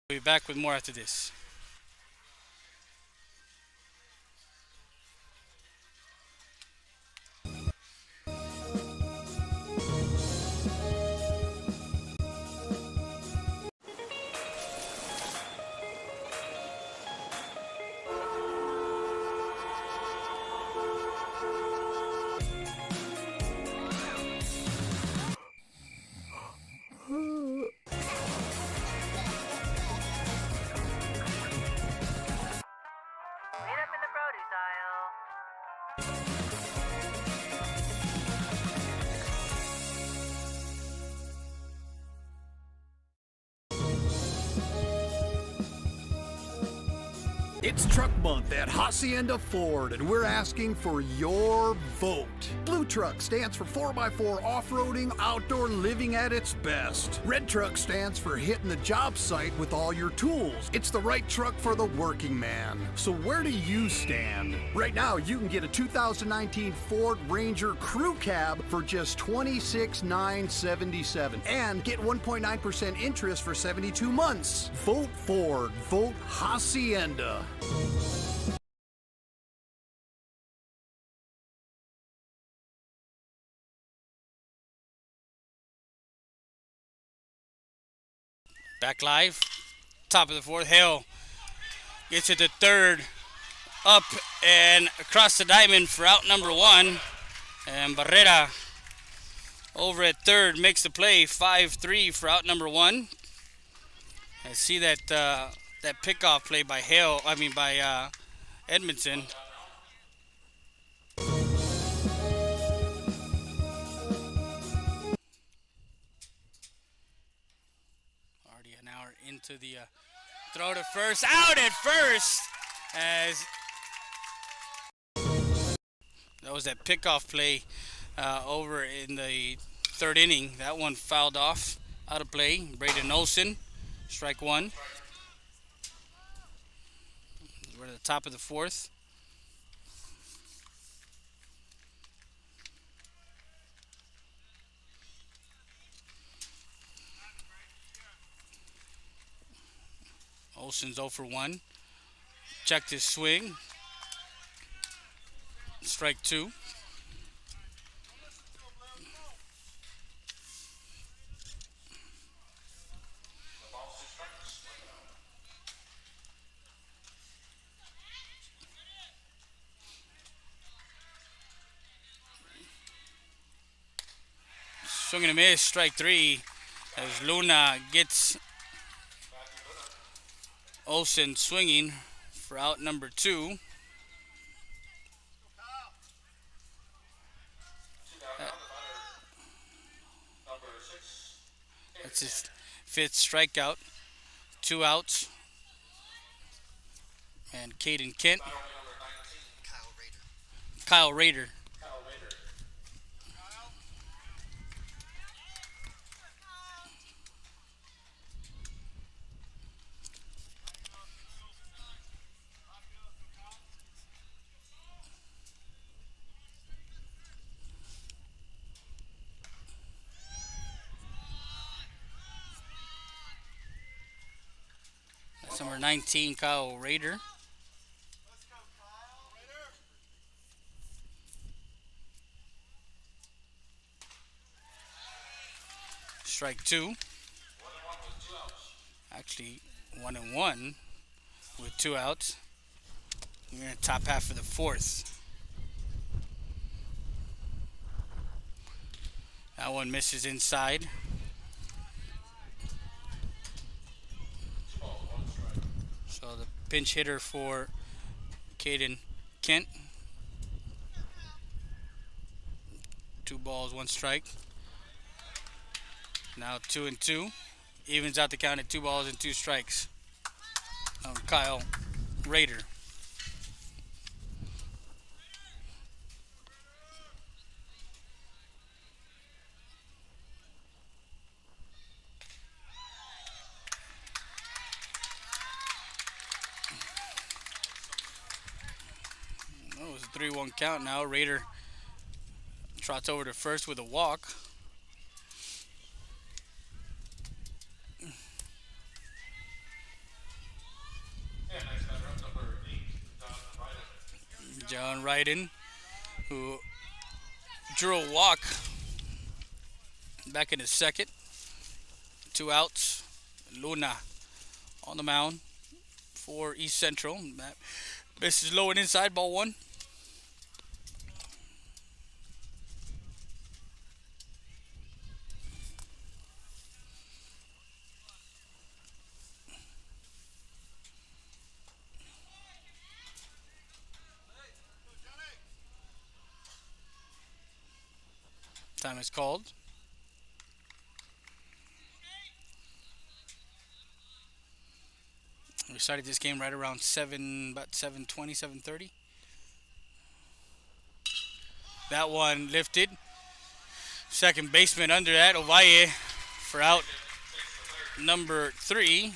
We'll be back with more after this. It's Truck Month at Hacienda Ford, and we're asking for your vote. Blue Truck stands for 4x4 off-roading, outdoor living at its best. Red Truck stands for hitting the job site with all your tools. It's the right truck for the working man. So where do you stand? Right now, you can get a 2019 Ford Ranger Crew Cab for just $26,977 and get 1.9% interest for 72 months. Vote Ford. Vote Hacienda. Back live. Top of the fourth. Hale gets it to third. up and across the diamond for out number 1. And Barrera over at third makes the play, 5-3 for out number 1. I see that that pickoff play by Edmondson. Already an hour into the throw to first, out at first, as that was that pickoff play over in the third inning. That one fouled off, out of play. Braden Olson, strike 1. We're at the top of the 4th. Olson's 0 for 1. Checked his swing. Strike 2. Swing and a miss, strike 3, as Luna gets Olsen swinging for out number 2. That's his 5th strikeout. 2 outs. And Caden Kent. Kyle Rader. That's number 19, Kyle Rader. Strike 2. Actually, 1-1 with 2 outs. We're in the top half of the 4th. That one misses inside. So the pinch hitter for Caden Kent. 2 balls, 1 strike. Now 2-2. Evens out the count at 2 balls and 2 strikes. Kyle Rader. It was a 3-1 count now. Rader trots over to first with a walk. John Ryden, who drew a walk back in his 2nd. 2 outs. Luna on the mound for East Central. This is low and inside, ball 1. Time is called. We started this game right around about 7:20, 7:30. That one lifted. Second baseman under that, Ovalle, for out number 3.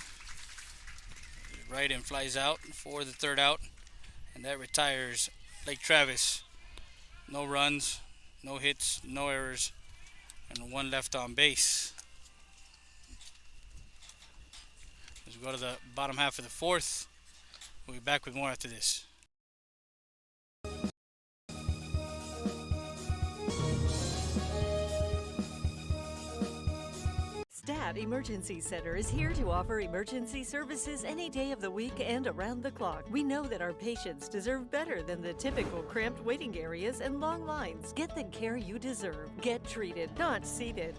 Right and flies out for the 3rd out. And that retires Lake Travis. No runs, no hits, no errors, and 1 left on base. As we go to the bottom half of the 4th, we'll be back with more after this. Stats That Emergency Center is here to offer emergency services any day of the week and around the clock. We know that our patients deserve better than the typical cramped waiting areas and long lines. Get the care you deserve. Get treated, not seated.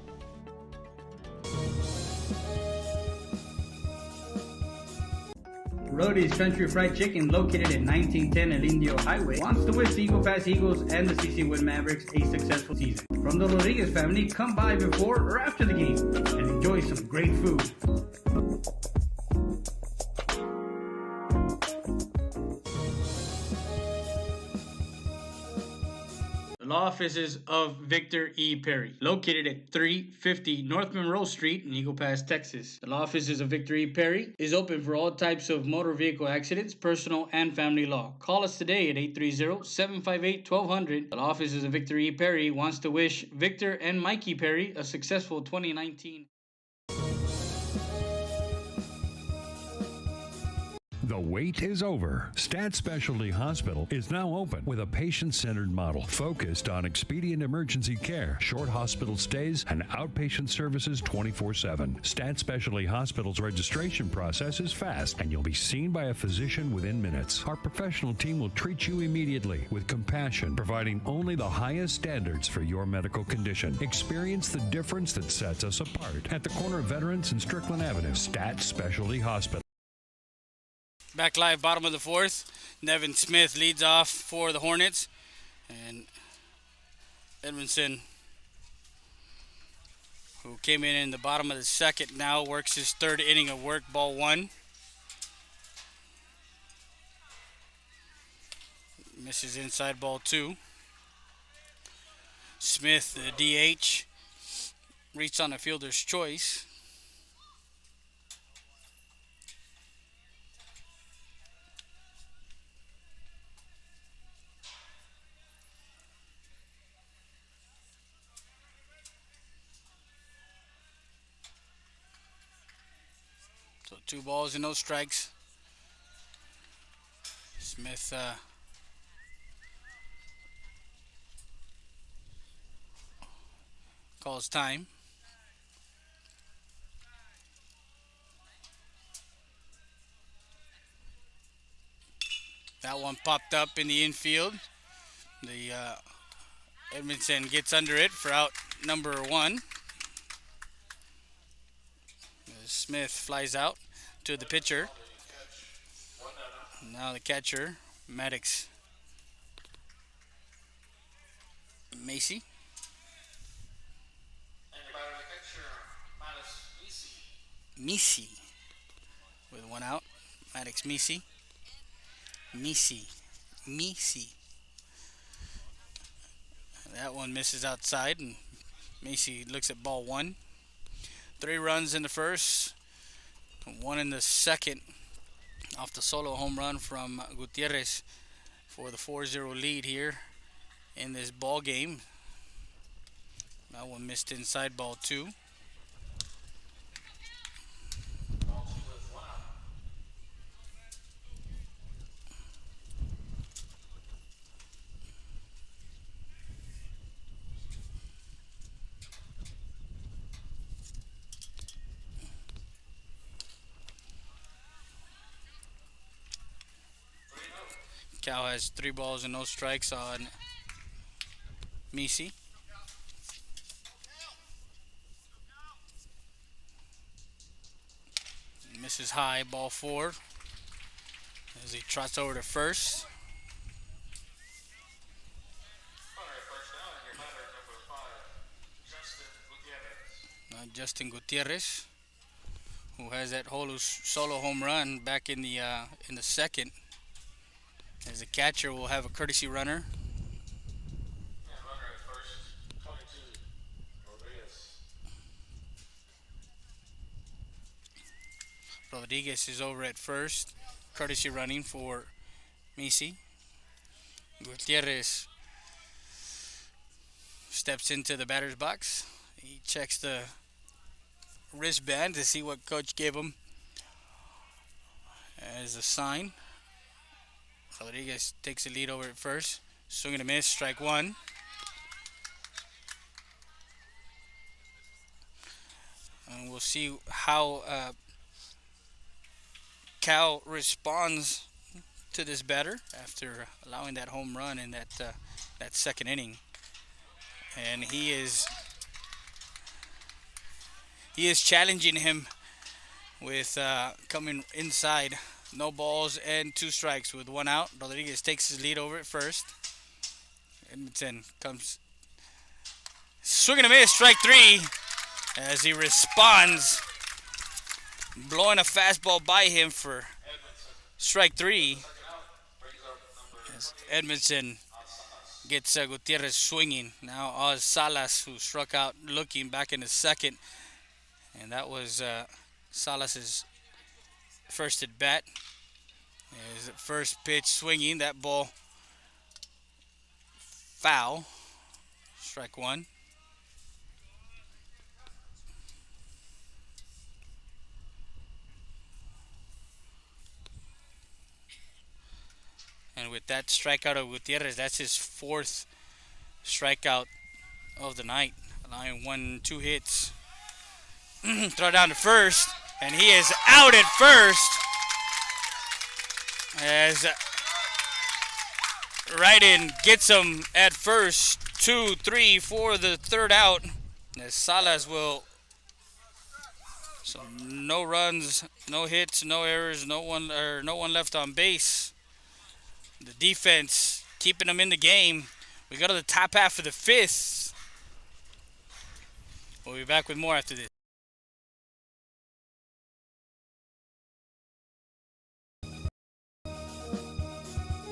Rody's Country Fried Chicken, located at 1910 El Indio Highway, wants to wish the Eagle Pass Eagles and the CC Wood Mavericks a successful season. From the Rodriguez family, come by before or after the game and enjoy some great food. The law offices of Victor E. Perry, located at 350 North Monroe Street in Eagle Pass, Texas. The law offices of Victor E. Perry is open for all types of motor vehicle accidents, personal and family law. Call us today at 830-758-1200. The law offices of Victor E. Perry wants to wish Victor and Mikey Perry a successful 2019. The wait is over. Stat Specialty Hospital is now open with a patient-centered model focused on expedient emergency care, short hospital stays, and outpatient services 24/7. Stat Specialty Hospital's registration process is fast, and you'll be seen by a physician within minutes. Our professional team will treat you immediately with compassion, providing only the highest standards for your medical condition. Experience the difference that sets us apart at the corner of Veterans and Strickland Avenue. Stat Specialty Hospital. Back live, bottom of the fourth. Nevin Smith leads off for the Hornets. And Edmondson, who came in the bottom of the second, now works his third inning of work, ball one. Misses inside, ball two. Smith, the DH, reached on a fielder's choice. So 2 balls and no strikes. Smith calls time. That one popped up in the infield. The Edmondson gets under it for out number one. Smith flies out to the pitcher. Now the catcher, Maddox Macy. Misi with one out. Maddox Misi. That one misses outside, and Macy looks at ball one. 3 runs in the first, 1 in the second, off the solo home run from Gutierrez for the 4-0 lead here in this ball game. That one missed inside, ball two. Cal has 3 balls and no strikes on Misi. Misses high, ball 4, as he trots over to first. Justin Gutierrez, who has that solo home run back in the second. As the catcher will have a courtesy runner. Rodriguez is over at first, courtesy running for Misi. Gutierrez steps into the batter's box. He checks the wristband to see what coach gave him as a sign. Rodriguez takes the lead over at first. Swing and a miss, strike one. And we'll see how Cal responds to this batter after allowing that home run in that second inning. And he is challenging him with coming inside. No balls and 2 strikes with 1 out. Rodriguez takes his lead over at first. Edmonton comes swinging a miss, strike 3, as he responds, blowing a fastball by him for strike 3. As Edmondson gets Gutierrez swinging. Now Oz Salas, who struck out, looking back in the second. And that was Salas's first at bat. His first pitch swinging, that ball foul. Strike 1. And with that strikeout of Gutierrez, that's his 4th strikeout of the night, allowing 2 hits. Throw down to first, and he is out at first. As Ryden gets him at first. 2, 3, 4, the 3rd out. As Salas will. So no runs, no hits, no errors, no one left on base. The defense keeping them in the game. We go to the top half of the 5th. We'll be back with more after this.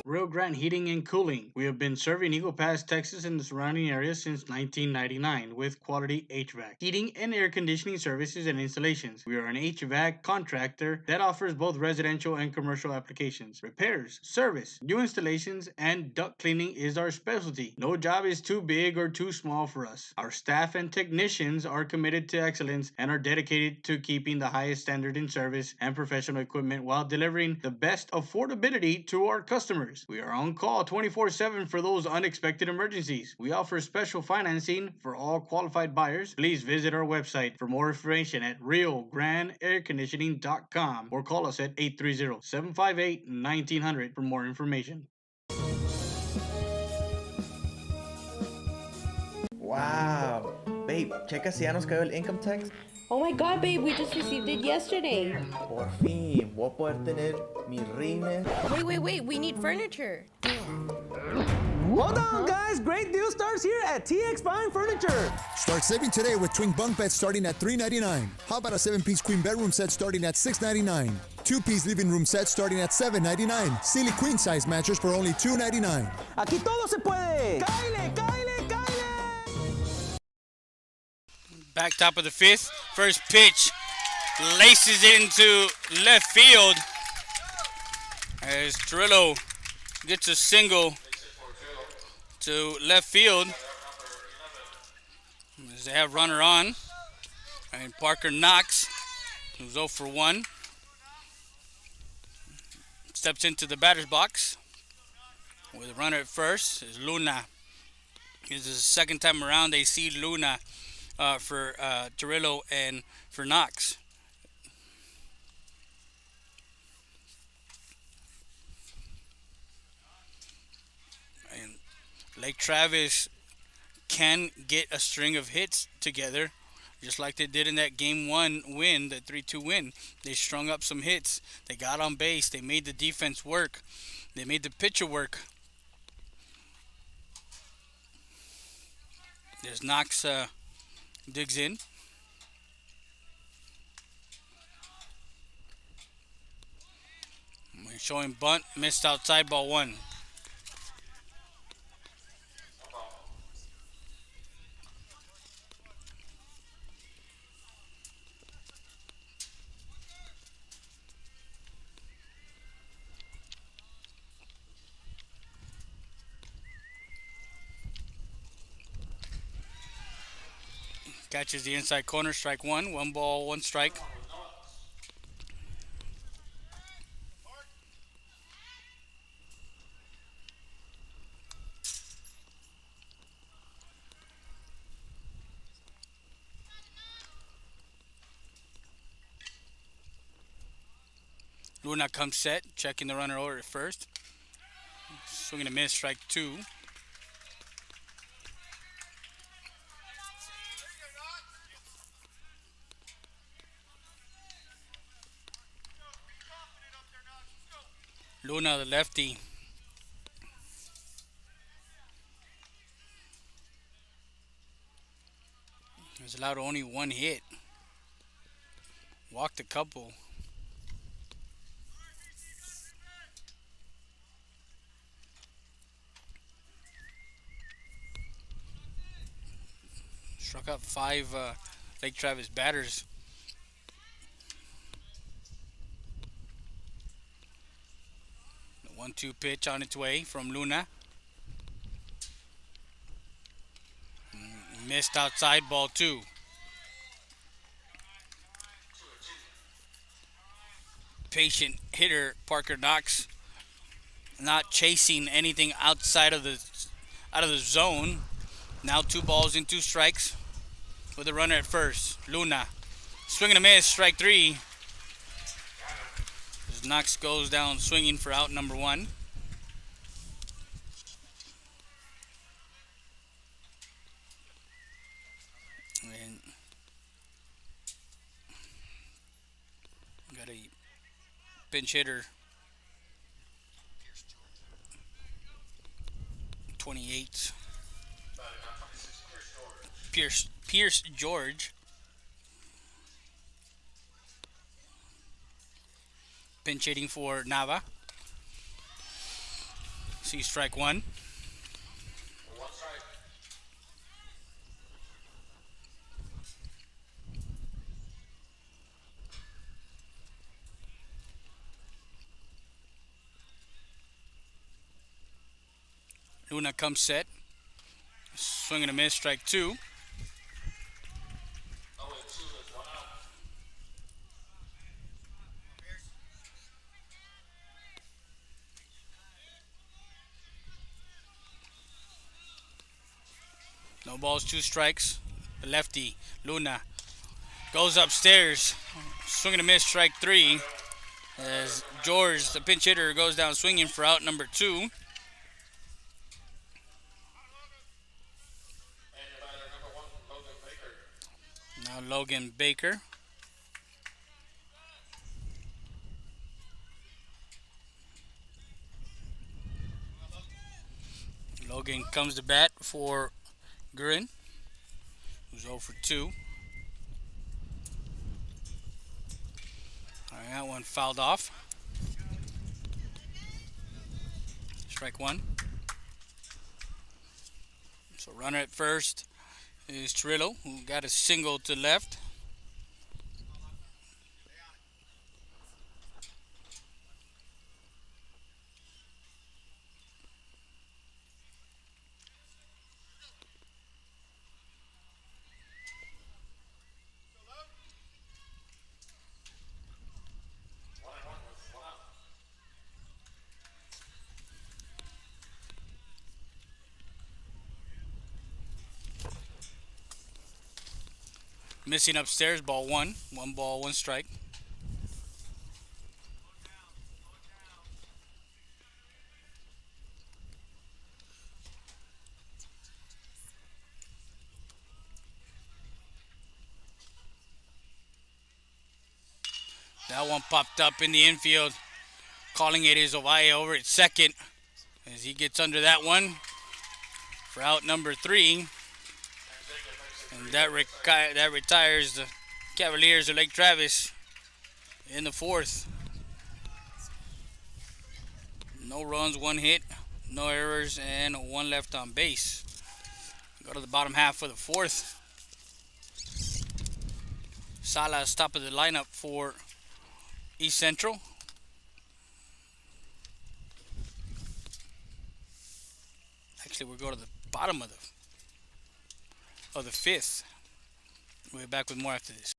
Rio Grande Heating and Cooling. We have been serving Eagle Pass, Texas and the surrounding areas since 1999 with quality HVAC, heating and air conditioning services and installations. We are an HVAC contractor that offers both residential and commercial applications. Repairs, service, new installations, and duct cleaning is our specialty. No job is too big or too small for us. Our staff and technicians are committed to excellence and are dedicated to keeping the highest standard in service and professional equipment while delivering the best affordability to our customers. We are on call 24/7 for those unexpected emergencies. We offer special financing for all qualified buyers. Please visit our website for more information at RioGrandeAirConditioning.com or call us at 830-758-1900 for more information. Wow. Babe, checa si ya nos cayó el income tax. Oh my god, babe, we just received it yesterday. Por fin, voy a poder tener mis rines. Wait, we need furniture. Hold on, guys. Great deal starts here at TX Fine Furniture. Start saving today with twin bunk beds starting at $399. How about a 7-piece queen bedroom set starting at $699? 2-piece living room set starting at $799. Silly queen size mattress for only $299. Aquí todo se puede. ¡Cáile! Back top of the 5th. First pitch laces it into left field as Trillo gets a single to left field as they have runner on. And Parker Knox, who's 0 for 1, steps into the batter's box with a runner at first. Is Luna. This is the second time around they see Luna for Torillo and for Knox. And Lake Travis can get a string of hits together, just like they did in that Game 1 win, the 3-2 win. They strung up some hits. They got on base. They made the defense work. They made the pitcher work. There's Knox digs in. We're showing bunt, missed outside, ball 1. Catches the inside corner, strike 1. 1 ball, 1 strike. Luna comes set, checking the runner over at first. Swinging a miss, strike two. Luna, the lefty. Has allowed only one hit. Walked a couple. Struck out five Lake Travis batters. The 1-2 pitch on its way from Luna. Missed outside, ball two. Patient hitter Parker Knox, not chasing anything outside of the zone. Now 2 balls and 2 strikes with a runner at first. Luna swinging a miss, strike three. As Knox goes down swinging for out number 1. And got a pinch hitter, 28. Pierce George. Pinch hitting for Nava. See strike one. Luna comes set. Swing and a miss, strike two. No balls, 2 strikes. The lefty, Luna, goes upstairs. Swing and a miss, strike three. As George, the pinch hitter, goes down swinging for out number 2. Now Logan Baker. Logan comes to bat for Gurin, who's 0 for 2. All right, that one fouled off. Strike one. So runner at first is Trillo, who got a single to left. Missing upstairs, ball one. 1 ball, 1 strike. That one popped up in the infield. Calling it is Ovalle over at second as he gets under that one for out number 3. And that retires the Cavaliers of Lake Travis in the 4th. No runs, 1 hit, no errors, and 1 left on base. Go to the bottom half of the 4th. Salas top of the lineup for East Central. Actually, we'll go to the bottom of the 5th. We'll be back with more after this.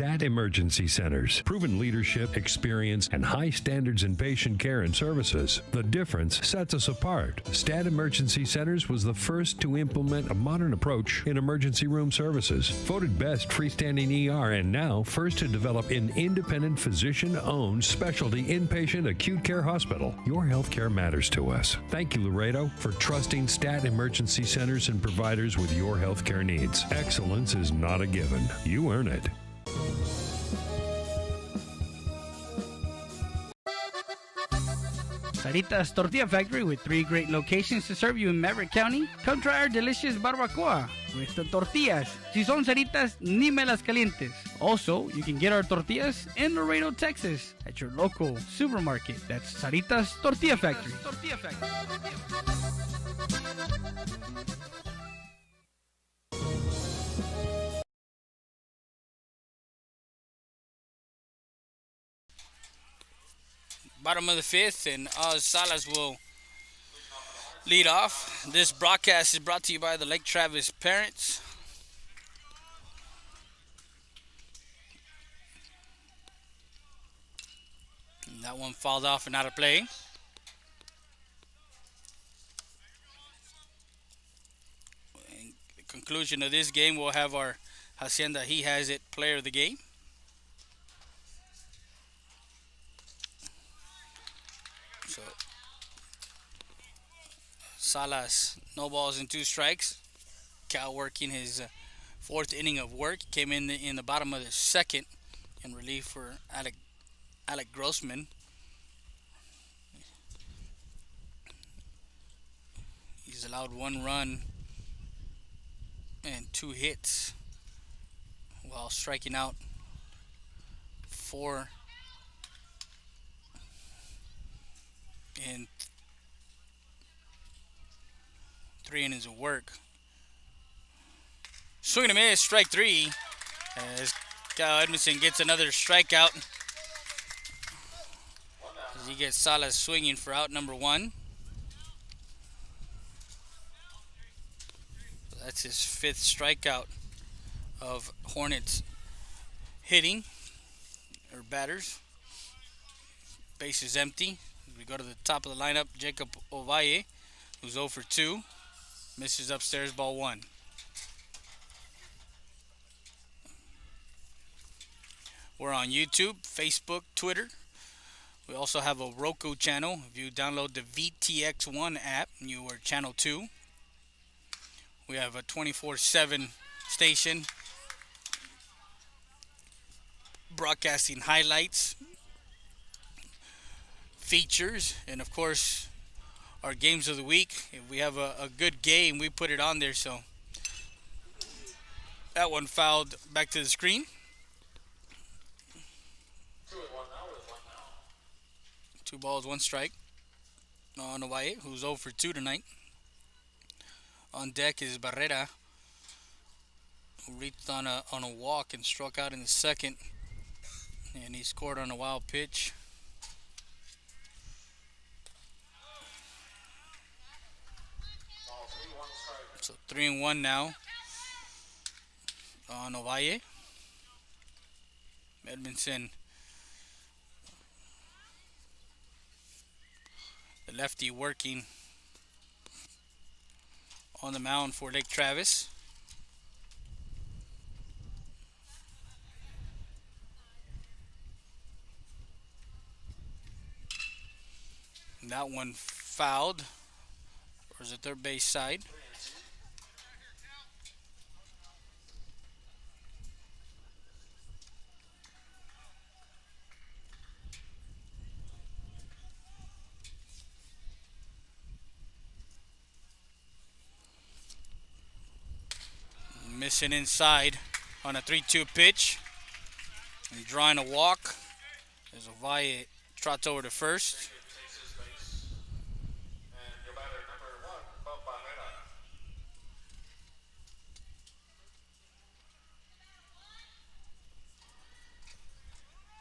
Stat Emergency Centers. Proven leadership, experience, and high standards in patient care and services. The difference sets us apart. Stat Emergency Centers was the first to implement a modern approach in emergency room services. Voted best freestanding ER and now first to develop an independent physician-owned specialty inpatient acute care hospital. Your healthcare matters to us. Thank you, Laredo, for trusting Stat Emergency Centers and providers with your healthcare needs. Excellence is not a given. You earn it. Sarita's Tortilla Factory, with 3 great locations to serve you in Maverick County. Come try our delicious barbacoa with the tortillas. Si son Saritas, ni me las calientes. Also, you can get our tortillas in Laredo, Texas at your local supermarket. That's Sarita's Tortilla Factory. Bottom of the 5th, and Oz Salas will lead off. This broadcast is brought to you by the Lake Travis parents. And that one fouled off and out of play. In the conclusion of this game, we'll have our Hacienda He Has It player of the game. So Salas, no balls and 2 strikes. Cal working his 4th inning of work. Came in the bottom of the 2nd in relief for Alec Grossman. He's allowed 1 run and 2 hits while striking out 4 in 3 innings of work. Swing and a miss, strike 3, as Kyle Edmondson gets another strikeout. As he gets Salas swinging for out number 1. So that's his 5th strikeout of Hornets hitting, or batters. Base is empty. We go to the top of the lineup, Jacob Ovalle, who's 0 for 2. Misses upstairs, ball 1. We're on YouTube, Facebook, Twitter. We also have a Roku channel. If you download the VTX1 app, you are channel 2. We have a 24/7 station broadcasting highlights, features, and of course our games of the week. If we have a good game, we put it on there. So that one fouled back to the screen. 2 balls, 1 strike on Ovalle, who's 0 for 2 tonight. On deck is Barrera, who reached on a walk and struck out in the 2nd, and he scored on a wild pitch. So 3-1 now on Ovalle. Edmondson, the lefty, working on the mound for Lake Travis. And that one fouled, or is it third base side? Missing inside on a 3-2 pitch. And drawing a walk as Ovalle trots over to first.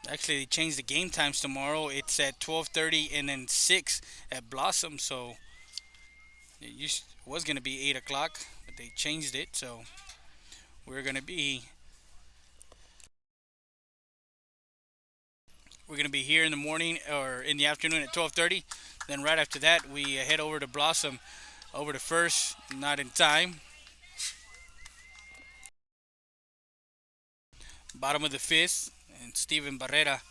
Actually, they changed the game times tomorrow. It's at 12:30 and then 6 at Blossom. So it was going to be 8 o'clock, but they changed it. So we're going to be we're going to be here in the morning or in the afternoon at 12:30. Then right after that, we head over to Blossom, over to First. Not in time. Bottom of the fifth, and Steven Barrera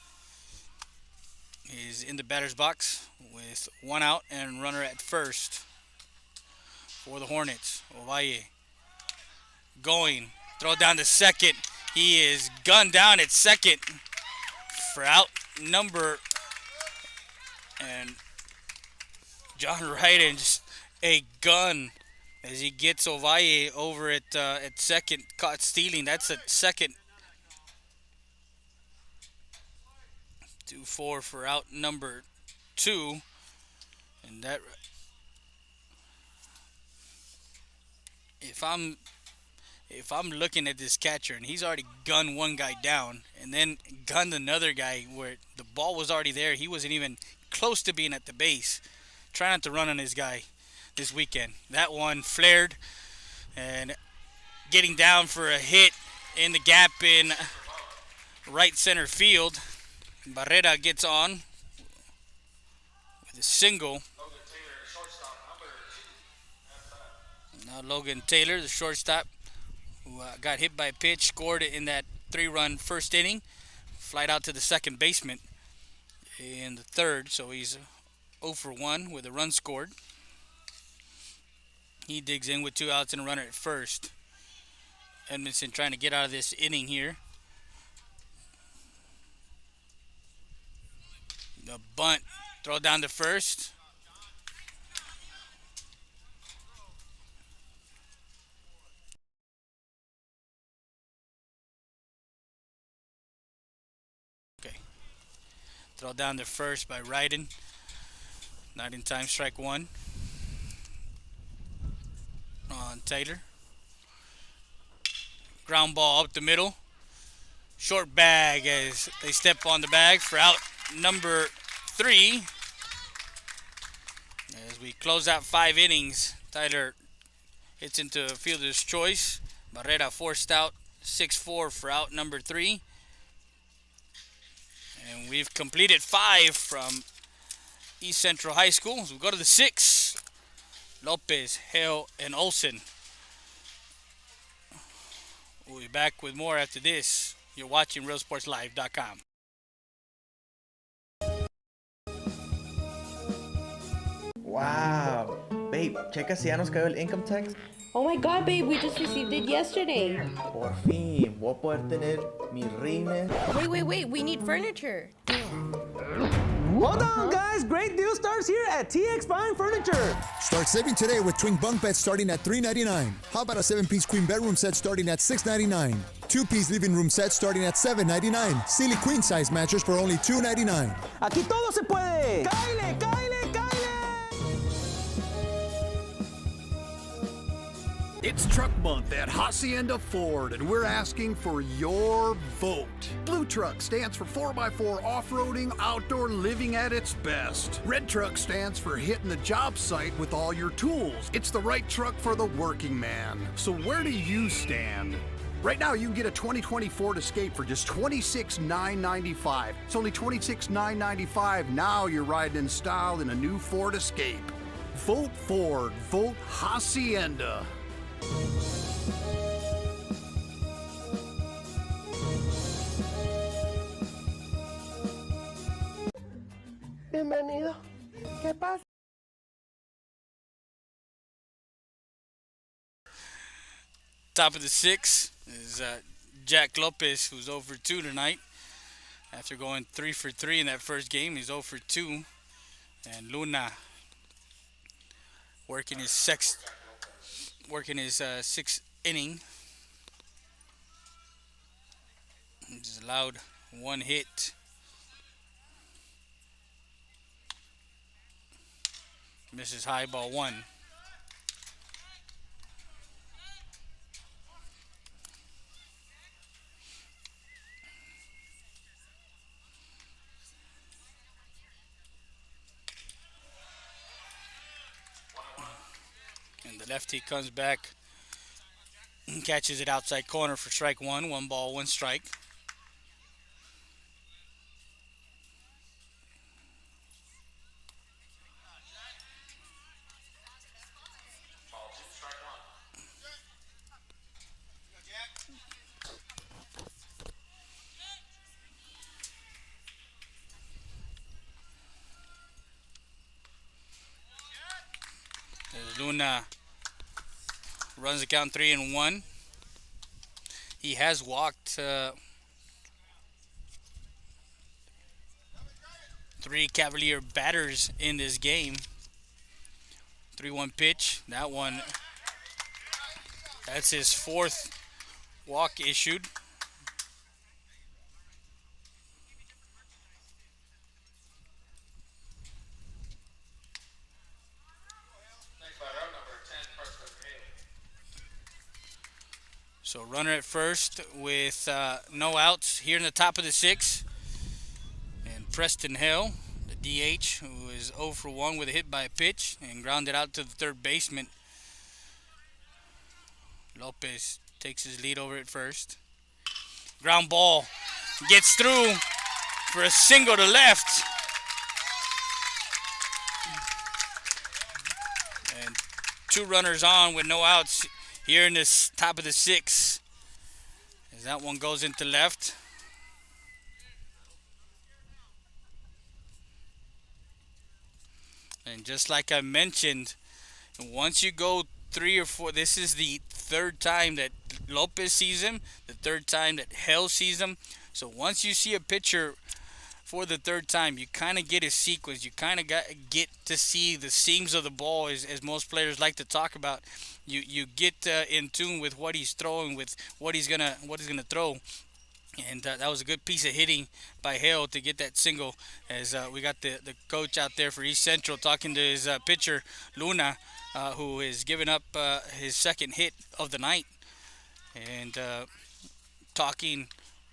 is in the batter's box with one out and runner at first for the Hornets. Ovalle going, throw down to second. He is gunned down at second for out number, and John Ryden just a gun as he gets Ovalle over at second, caught stealing. That's a second. 2-4 for out number 2, and that if I'm looking at this catcher and he's already gunned one guy down and then gunned another guy where the ball was already there, he wasn't even close to being at the base. Try not to run on this guy this weekend. That one flared and getting down for a hit in the gap in right center field. Barrera gets on with a single. Now Logan Taylor, the shortstop, who got hit by a pitch, scored in that 3-run first inning. Flight out to the second baseman in the third, so he's 0 for 1 with a run scored. He digs in with 2 outs and a runner at first. Edmondson trying to get out of this inning here. The bunt, throw down to first. Okay. Throw down to first by Ryden. Not in time, strike 1. On Taylor. Ground ball up the middle. Short bag as they step on the bag for out number 3. As we close out 5 innings, Tyler hits into a fielder's choice. Barrera forced out, 6-4 for out number 3. And we've completed 5 from East Central High School. As we go to the 6, Lopez, Hale, and Olsen. We'll be back with more after this. You're watching RealSportsLive.com. Wow. Babe, checa si ya nos cayó el income tax. Oh my god, babe, we just received it yesterday. Por fin, voy a poder tener mi rines. Wait, we need furniture. Hold on, guys. Great deal starts here at TX Fine Furniture. Start saving today with twin bunk beds starting at $399. How about a 7-piece queen bedroom set starting at $699? 2-piece living room set starting at $799. Silly queen size mattress for only $299. Aquí todo se puede. ¡Cáile, cáile, cáile! It's Truck Month at Hacienda Ford, and we're asking for your vote. Blue Truck stands for 4x4 off-roading, outdoor living at its best. Red Truck stands for hitting the job site with all your tools. It's the right truck for the working man. So where do you stand? Right now, you can get a 2020 Ford Escape for just $26,995. It's only $26,995. Now you're riding in style in a new Ford Escape. Vote Ford. Vote Hacienda. Bienvenido. ¿Qué pasa? Top of the 6 is Jack Lopez, who's 0 for 2 tonight. After going 3 for 3 in that first game, he's 0 for 2. And Luna working his sixth inning. He's allowed 1 hit. Misses high, ball 1. And the lefty comes back, catches it outside corner for strike 1. 1 ball, 1 strike. Luna runs the count 3-1. He has walked 3 Cavalier batters in this game. 3-1 pitch. That one, that's his 4th walk issued. So runner at first with no outs here in the top of the 6th. And Preston Hill, the DH, who is 0 for 1 with a hit by a pitch and grounded out to the third baseman. Lopez takes his lead over at first. Ground ball gets through for a single to left. And 2 runners on with no outs here in this top of the 6th. As that one goes into left. And just like I mentioned, once you go 3 or 4, this is the 3rd time that Lopez sees him, the 3rd time that Hell sees him. So once you see a pitcher for the 3rd time, you kind of get a sequence. You kind of get to see the seams of the ball, as most players like to talk about. You get in tune with what he's throwing, with what he's gonna throw. And that was a good piece of hitting by Hale to get that single. As we got the coach out there for East Central talking to his pitcher, Luna, who has given up his 2nd hit of the night. And talking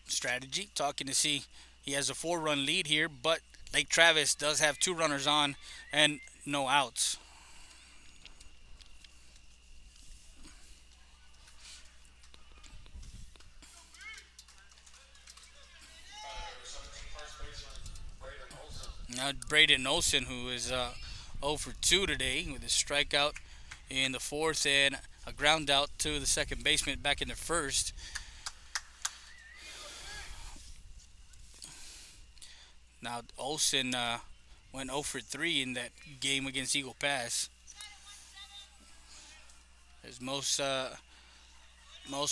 strategy, talking to see he has a 4-run lead here, but Lake Travis does have 2 runners on and no outs. Now Braden Olson, who is 0 for 2 today with a strikeout in the 4th and a ground out to the second baseman back in the 1st. Now Olson went 0 for 3 in that game against Eagle Pass. As most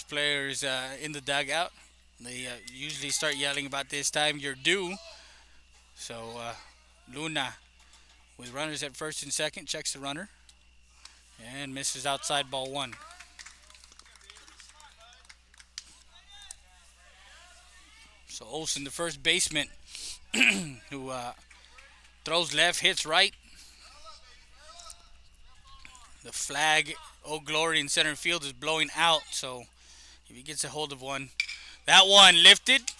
players in the dugout, they usually start yelling about this time, "You're due." So Luna, with runners at first and second, checks the runner and misses outside ball 1. So Olson, the first baseman, who throws left, hits right. The flag, "Oh Glory" in center field is blowing out. So if he gets a hold of one, that one lifted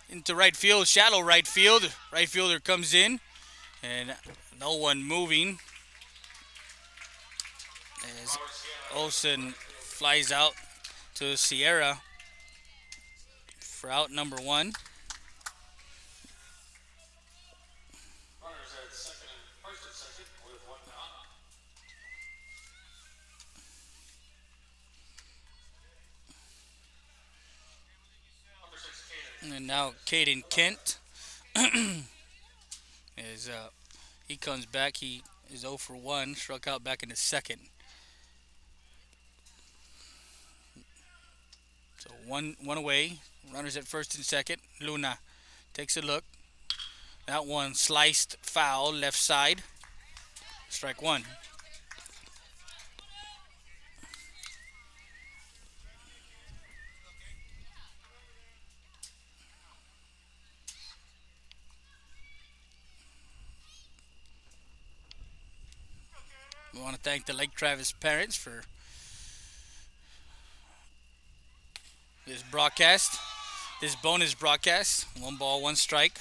into right field, shallow right field. Right fielder comes in, and no one moving. As Olsen flies out to Sierra for out number 1. And now Caden Kent is he comes back. He is 0 for 1, struck out back in the 2nd. So one away. Runners at first and second. Luna takes a look. That one sliced foul left side. Strike 1. We want to thank the Lake Travis parents for this broadcast, this bonus broadcast. 1 ball, 1 strike.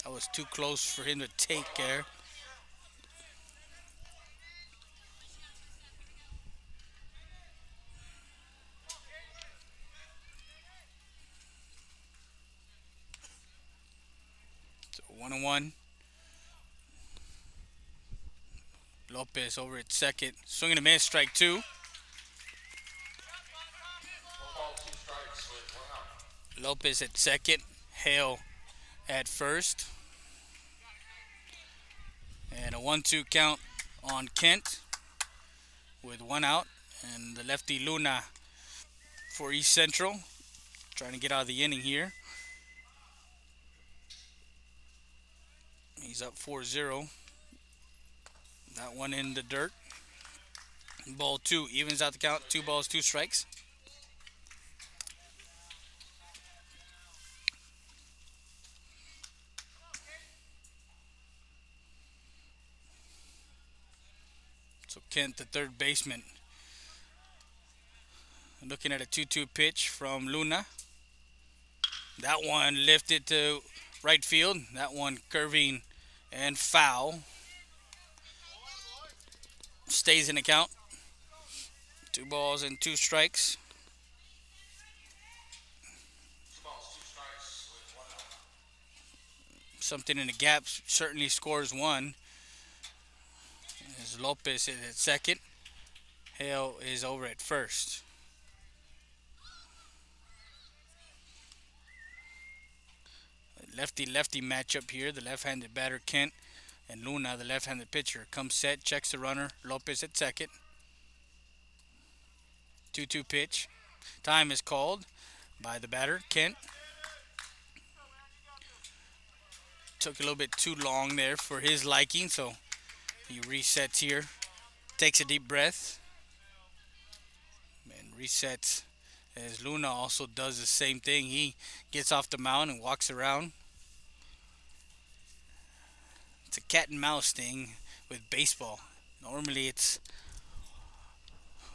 That was too close for him to take there. So 1-1. Lopez over at second. Swing and a miss, strike 2. Lopez at second. Hale at first. And a 1-2 count on Kent. with one out. And the lefty Luna for East Central, trying to get out of the inning here. He's up 4-0. That one in the dirt. Ball two, evens out the count. 2 balls, 2 strikes. So Kent, the third baseman, looking at a 2-2 pitch from Luna. That one lifted to right field. That one curving and foul. Stays in the count. 2 balls and 2 strikes. Something in the gap certainly scores one. As Lopez is at second. Hale is over at first. Lefty-lefty matchup here. The left-handed batter Kent and Luna, the left-handed pitcher, comes set, checks the runner. Lopez at second. 2-2 pitch. Time is called by the batter Kent. Took a little bit too long there for his liking, so he resets here. Takes a deep breath and resets. As Luna also does the same thing. He gets off the mound and walks around. It's a cat and mouse thing with baseball. Normally it's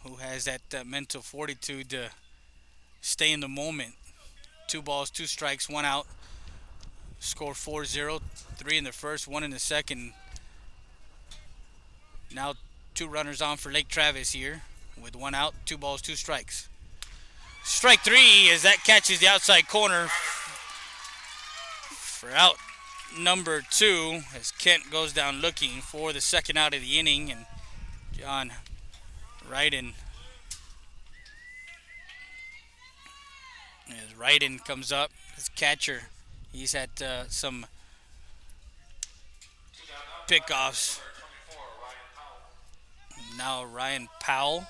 who has that mental fortitude to stay in the moment. 2 balls, 2 strikes, 1 out. Score 4-0, 3 in the first, 1 in the second. Now 2 runners on for Lake Travis here with 1 out, 2 balls, 2 strikes. Strike 3 as that catches the outside corner for out number 2 as Kent goes down looking for the second out of the inning, and John Ryden comes up, his catcher. He's had some pickoffs. Now Ryan Powell.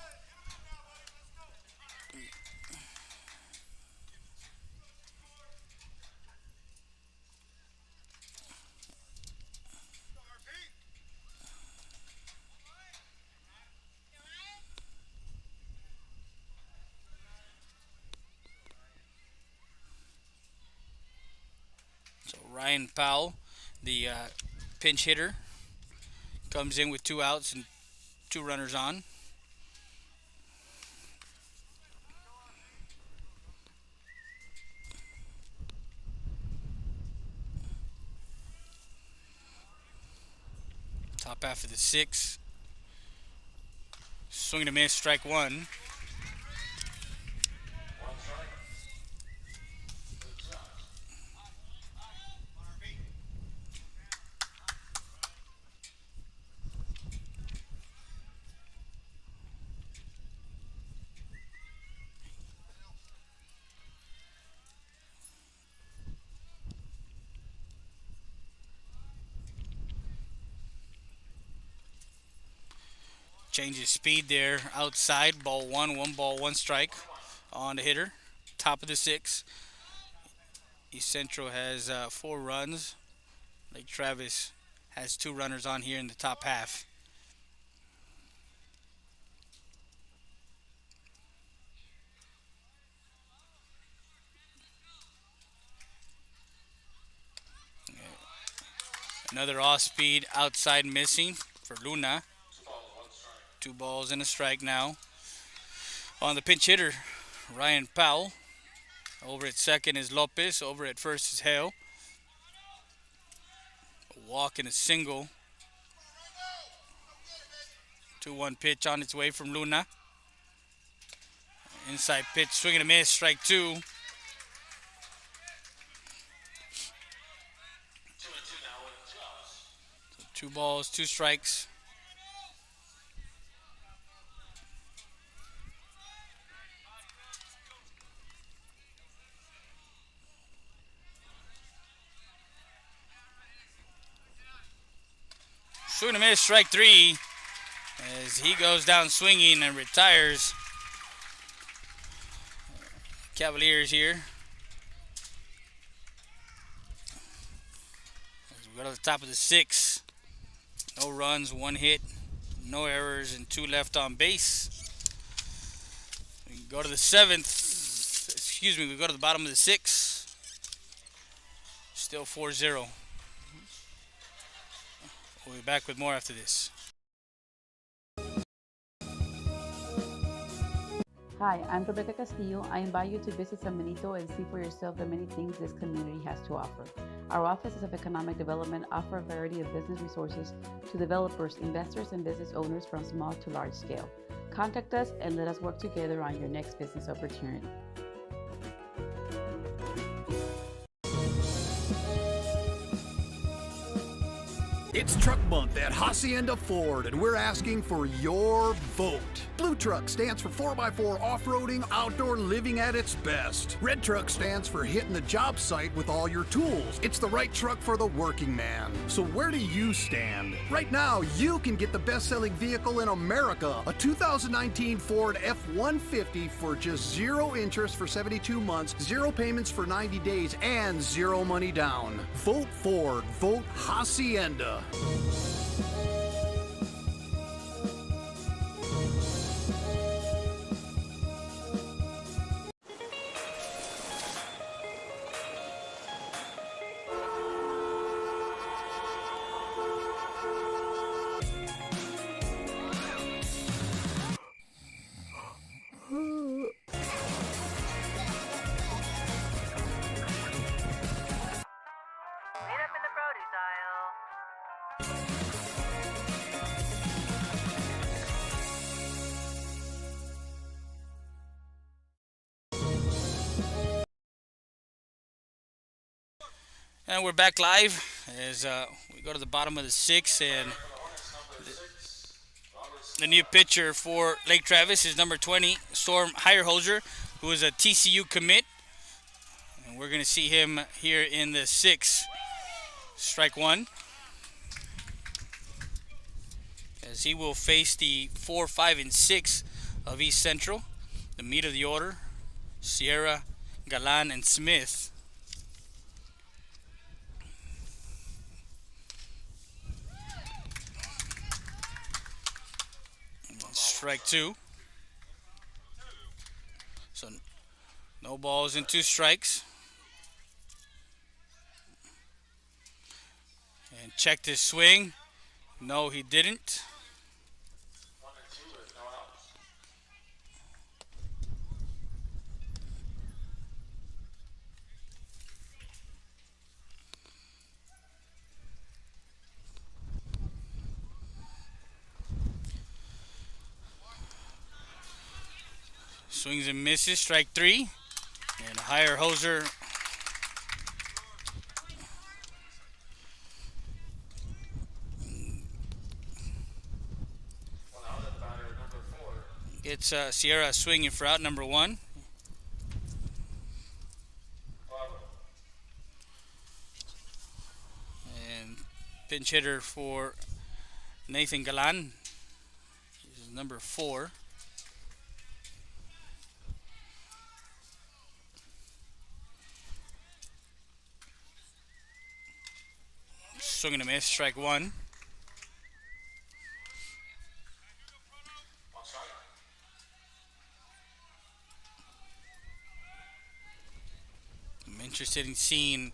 Ryan Powell, the pinch hitter, comes in with 2 outs and 2 runners on. Top half of the 6. Swing and a miss, strike 1. Changes speed there outside. Ball 1, 1 ball, 1 strike on the hitter. Top of the 6. East Central has 4 runs. Lake Travis has 2 runners on here in the top half. Another off speed outside missing for Luna. 2 balls and a strike now. On the pinch hitter, Ryan Powell. Over at second is Lopez. Over at first is Hale. A walk and a single. 2-1 pitch on its way from Luna. Inside pitch, swing and a miss, strike 2. 2 balls, 2 strikes. Swing and a miss, strike 3. as he goes down swinging and retires. Cavaliers here. As we go to the top of the 6. No runs, 1 hit, no errors, and 2 left on base. We go to the 7th. Excuse me, we go to the bottom of the 6. Still 4-0. We'll be back with more after this. Hi, I'm Rebecca Castillo. I invite you to visit San Benito and see for yourself the many things this community has to offer. Our offices of economic development offer a variety of business resources to developers, investors, and business owners from small to large scale. Contact us and let us work together on your next business opportunity. It's Truck Month at Hacienda Ford, and we're asking for your vote. Blue Truck stands for 4x4 off-roading, outdoor living at its best. Red Truck stands for hitting the job site with all your tools. It's the right truck for the working man. So where do you stand? Right now, you can get the best-selling vehicle in America, a 2019 Ford F-150 for just 0 interest for 72 months, 0 payments for 90 days, and 0 money down. Vote Ford. Vote Hacienda. And we're back live as we go to the bottom of the 6th, and the new pitcher for Lake Travis is number 20, Storm Heyerholzer, who is a TCU commit. And we're going to see him here in the 6th. Strike 1. As he will face the 4, 5, and 6 of East Central. The meat of the order, Sierra, Galan, and Smith. Strike 2. So no balls and 2 strikes. And checked his swing. No, he didn't. Swings and misses, strike 3. And Heyerholzer gets Sierra swinging for out number 1. And pinch hitter for Nathan Galan is number 4. Swing and a miss, strike 1. I'm interested in seeing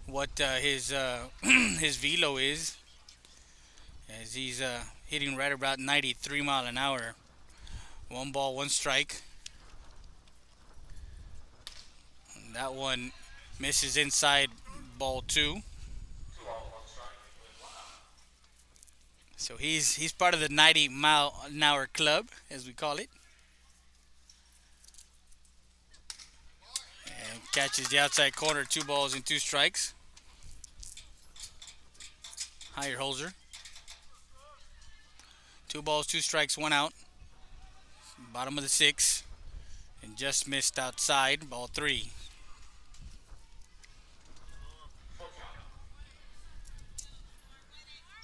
what his his velo is, as he's hitting right about 93 mile an hour. 1 ball, 1 strike. And that one misses inside, ball 2. So he's part of the 90 mile an hour club, as we call it. And catches the outside corner, 2 balls and 2 strikes. Heyerholzer. 2 balls, 2 strikes, 1 out. Bottom of the 6th. And just missed outside, ball 3.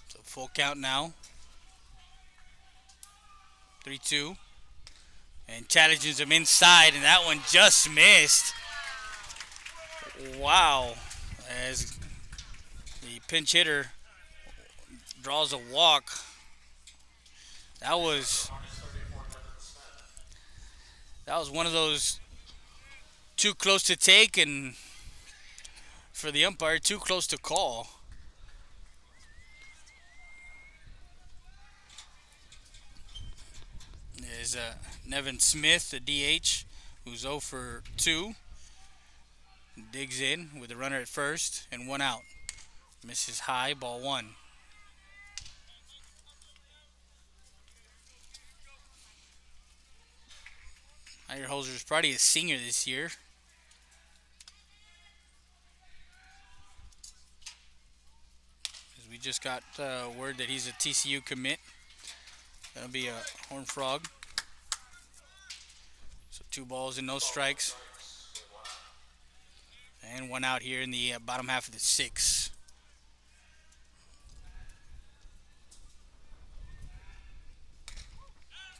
So full count now. 3-2. And challenges him inside, and that one just missed. Wow. As the pinch hitter draws a walk. That was one of those too close to take, and for the umpire, too close to call. There's Nevin Smith, the DH, who's 0 for 2. Digs in with a runner at first and 1 out. Misses high, ball 1. Holzer's probably a senior this year. We just got word that he's a TCU commit. That'll be a Horned Frog. So 2 balls and no strikes. And 1 out here in the bottom half of the 6th.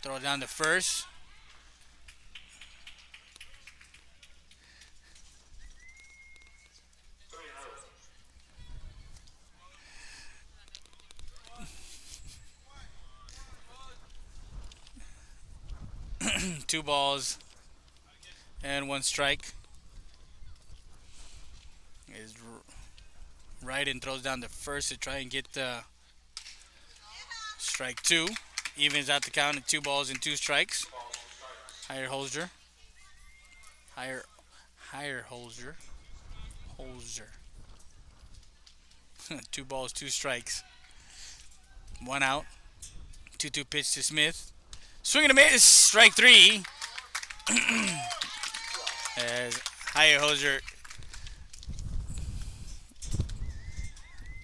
Throw it down to first. Two balls and 1 strike. Is right and throws down the first to try and get strike 2. Evens out the count at 2 balls and 2 strikes. Higher Holzer. Higher Holzer. 2 balls, 2 strikes. 1 out. 2-2 pitch to Smith. Swing and a miss. Strike 3. As Higher Holzer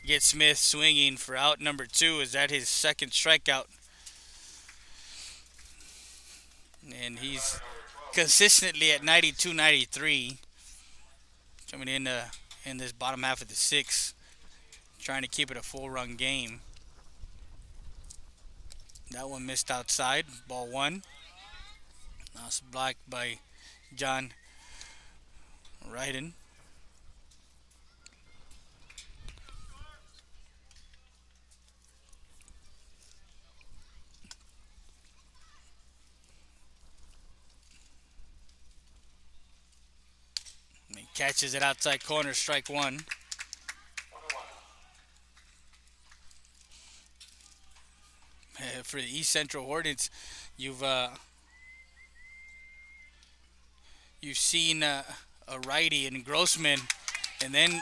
gets Smith swinging for out number 2. Is that his second strikeout? And he's consistently at 92, 93. Coming in this bottom half of the 6th. Trying to keep it a full run game. That one missed outside. Ball 1. Now it's blocked by John Ryden. He catches it outside corner, strike 1. For the East Central Hornets, you've seen a righty in Grossman, and then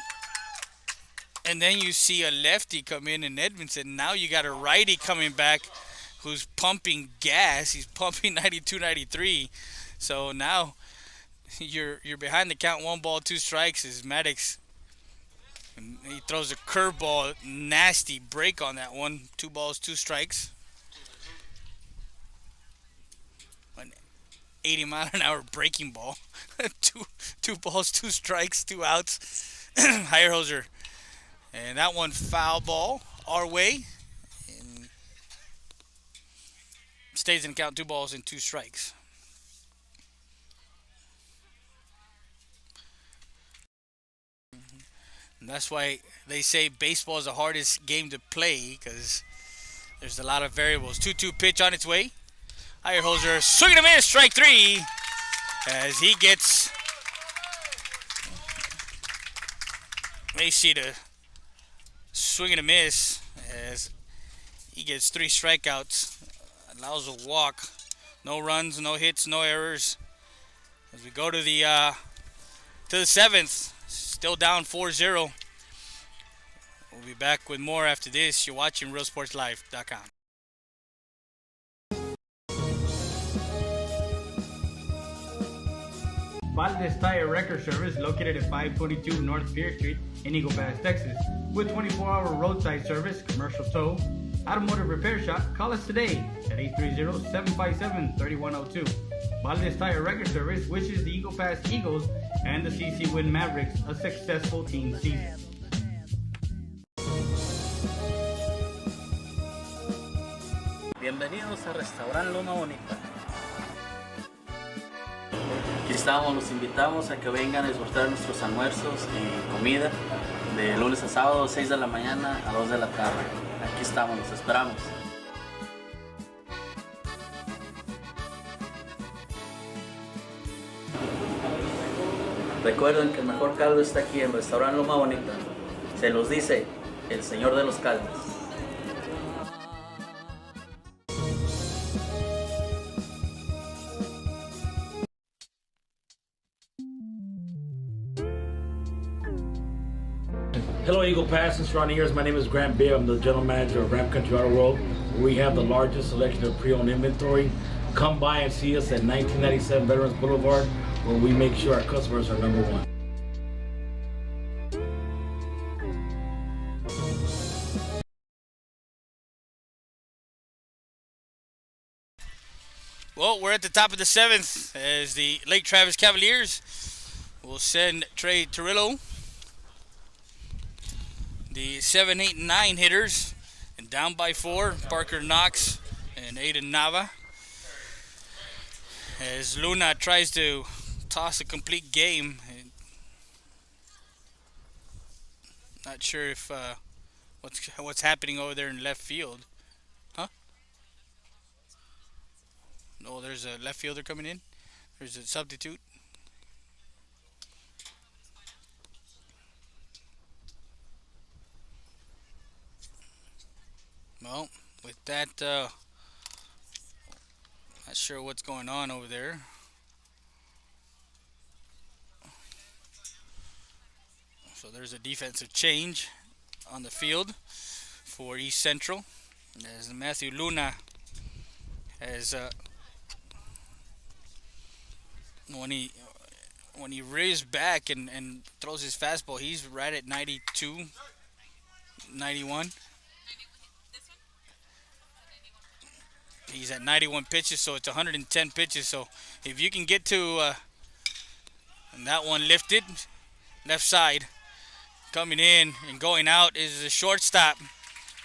you see a lefty come in Edmondson. Now you got a righty coming back who's pumping gas. He's pumping 92, 93. So now you're behind the count. 1 ball, 2 strikes is Maddox. And he throws a curveball, nasty break on that one. 2 balls, 2 strikes. 80-mile-an-hour breaking ball. two balls, 2 strikes, 2 outs. Higher Hoser. And that one foul ball our way. And stays in count, 2 balls and 2 strikes. And that's why they say baseball is the hardest game to play, because there's a lot of variables. 2-2 pitch on its way. Higher Hoser swinging a miss, strike 3, as he gets Macy to swing and a miss, as he gets 3 strikeouts, allows a walk, no runs, no hits, no errors. As we go to the 7th, still down 4-0. We'll be back with more after this. You're watching RealSportsLive.com. Valdez Tire Record Service, located at 522 North Pierce Street in Eagle Pass, Texas. With 24-hour roadside service, commercial tow, automotive repair shop, call us today at 830-757-3102. Valdez Tire Record Service wishes the Eagle Pass Eagles and the CC Win Mavericks a successful team season. Bienvenido bienvenidos a Restaurant Loma Bonita. Aquí estamos, los invitamos a que vengan a disfrutar nuestros almuerzos y comida de lunes a sábado, 6 de la mañana a 2 de la tarde. Aquí estamos, los esperamos. Recuerden que el mejor caldo está aquí en Restaurant Loma Bonita. Se los dice el señor de los caldos. Hello, Eagle Pass and surrounding areas. My name is Grant Beer. I'm the general manager of Ram Country Auto World. We have the largest selection of pre-owned inventory. Come by and see us at 1997 Veterans Boulevard, where we make sure our customers are number one. Well, we're at the top of the seventh as the Lake Travis Cavaliers will send Trey Torillo, the 7, 8, and 9 hitters, and down by 4, Parker Knox and Aiden Nava. As Luna tries to toss a complete game. Not sure if what's happening over there in left field. Huh? No, there's a left fielder coming in. There's a substitute. Well, with that, not sure what's going on over there. So there's a defensive change on the field for East Central. As Matthew Luna has when he rears back and throws his fastball, he's right at 92, 91. He's at 91 pitches, so it's 110 pitches. So if you can get to and that one lifted, left side, coming in and going out is the shortstop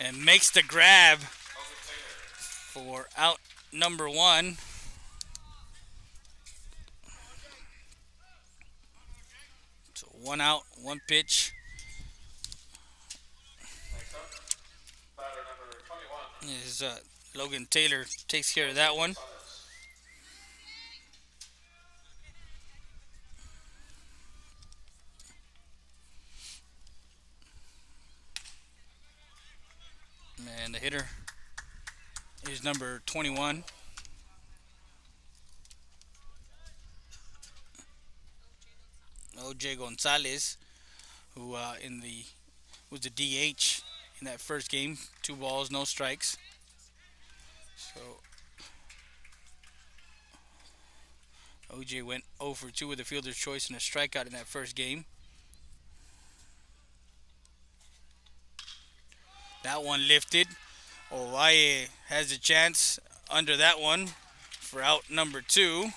and makes the grab for out number 1. So 1 out, 1 pitch. Is Logan Taylor takes care of that one. And the hitter is number 21. OJ Gonzalez, who was the DH in that first game. 2 balls, no strikes. So OJ went 0 for 2 with a fielder's choice and a strikeout in that first game. That one lifted. Ovalle has a chance under that one for out number 2.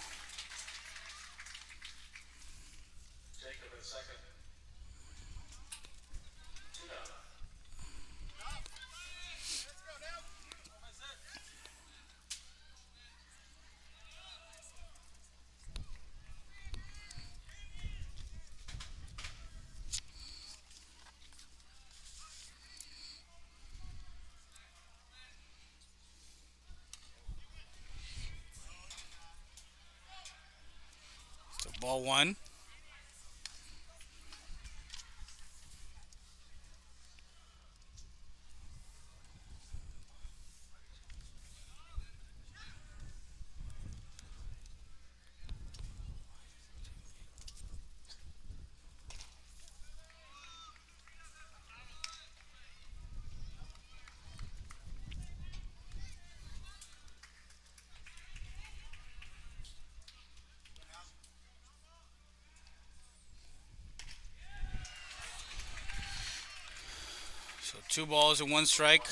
So ball 1. So 2 balls and 1 strike.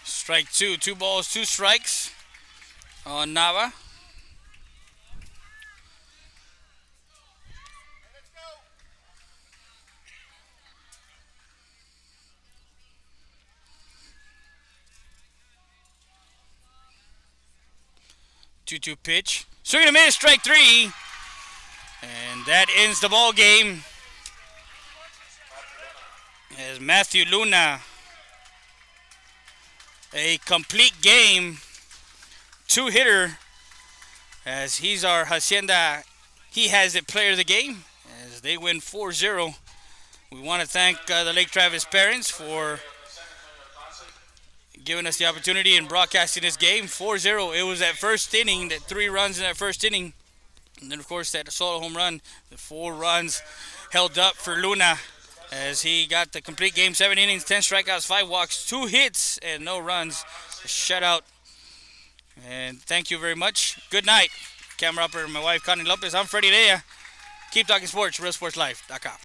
Strike 2. 2 balls, 2 strikes on Nava. 2-2 pitch. Swing and a miss, strike 3. And that ends the ball game. As Matthew Luna, a complete game, 2-hitter, as he's our Hacienda He Has It player of the game, as they win 4-0. We want to thank the Lake Travis parents for giving us the opportunity in broadcasting this game. 4-0. It was that first inning, that 3 runs in that first inning. And then, of course, that solo home run, the 4 runs held up for Luna as he got the complete game. 7 innings, 10 strikeouts, 5 walks, 2 hits, and no runs. A shutout. And thank you very much. Good night. Camera operator, my wife, Connie Lopez. I'm Freddie Dea. Keep talking sports, realsportslife.com.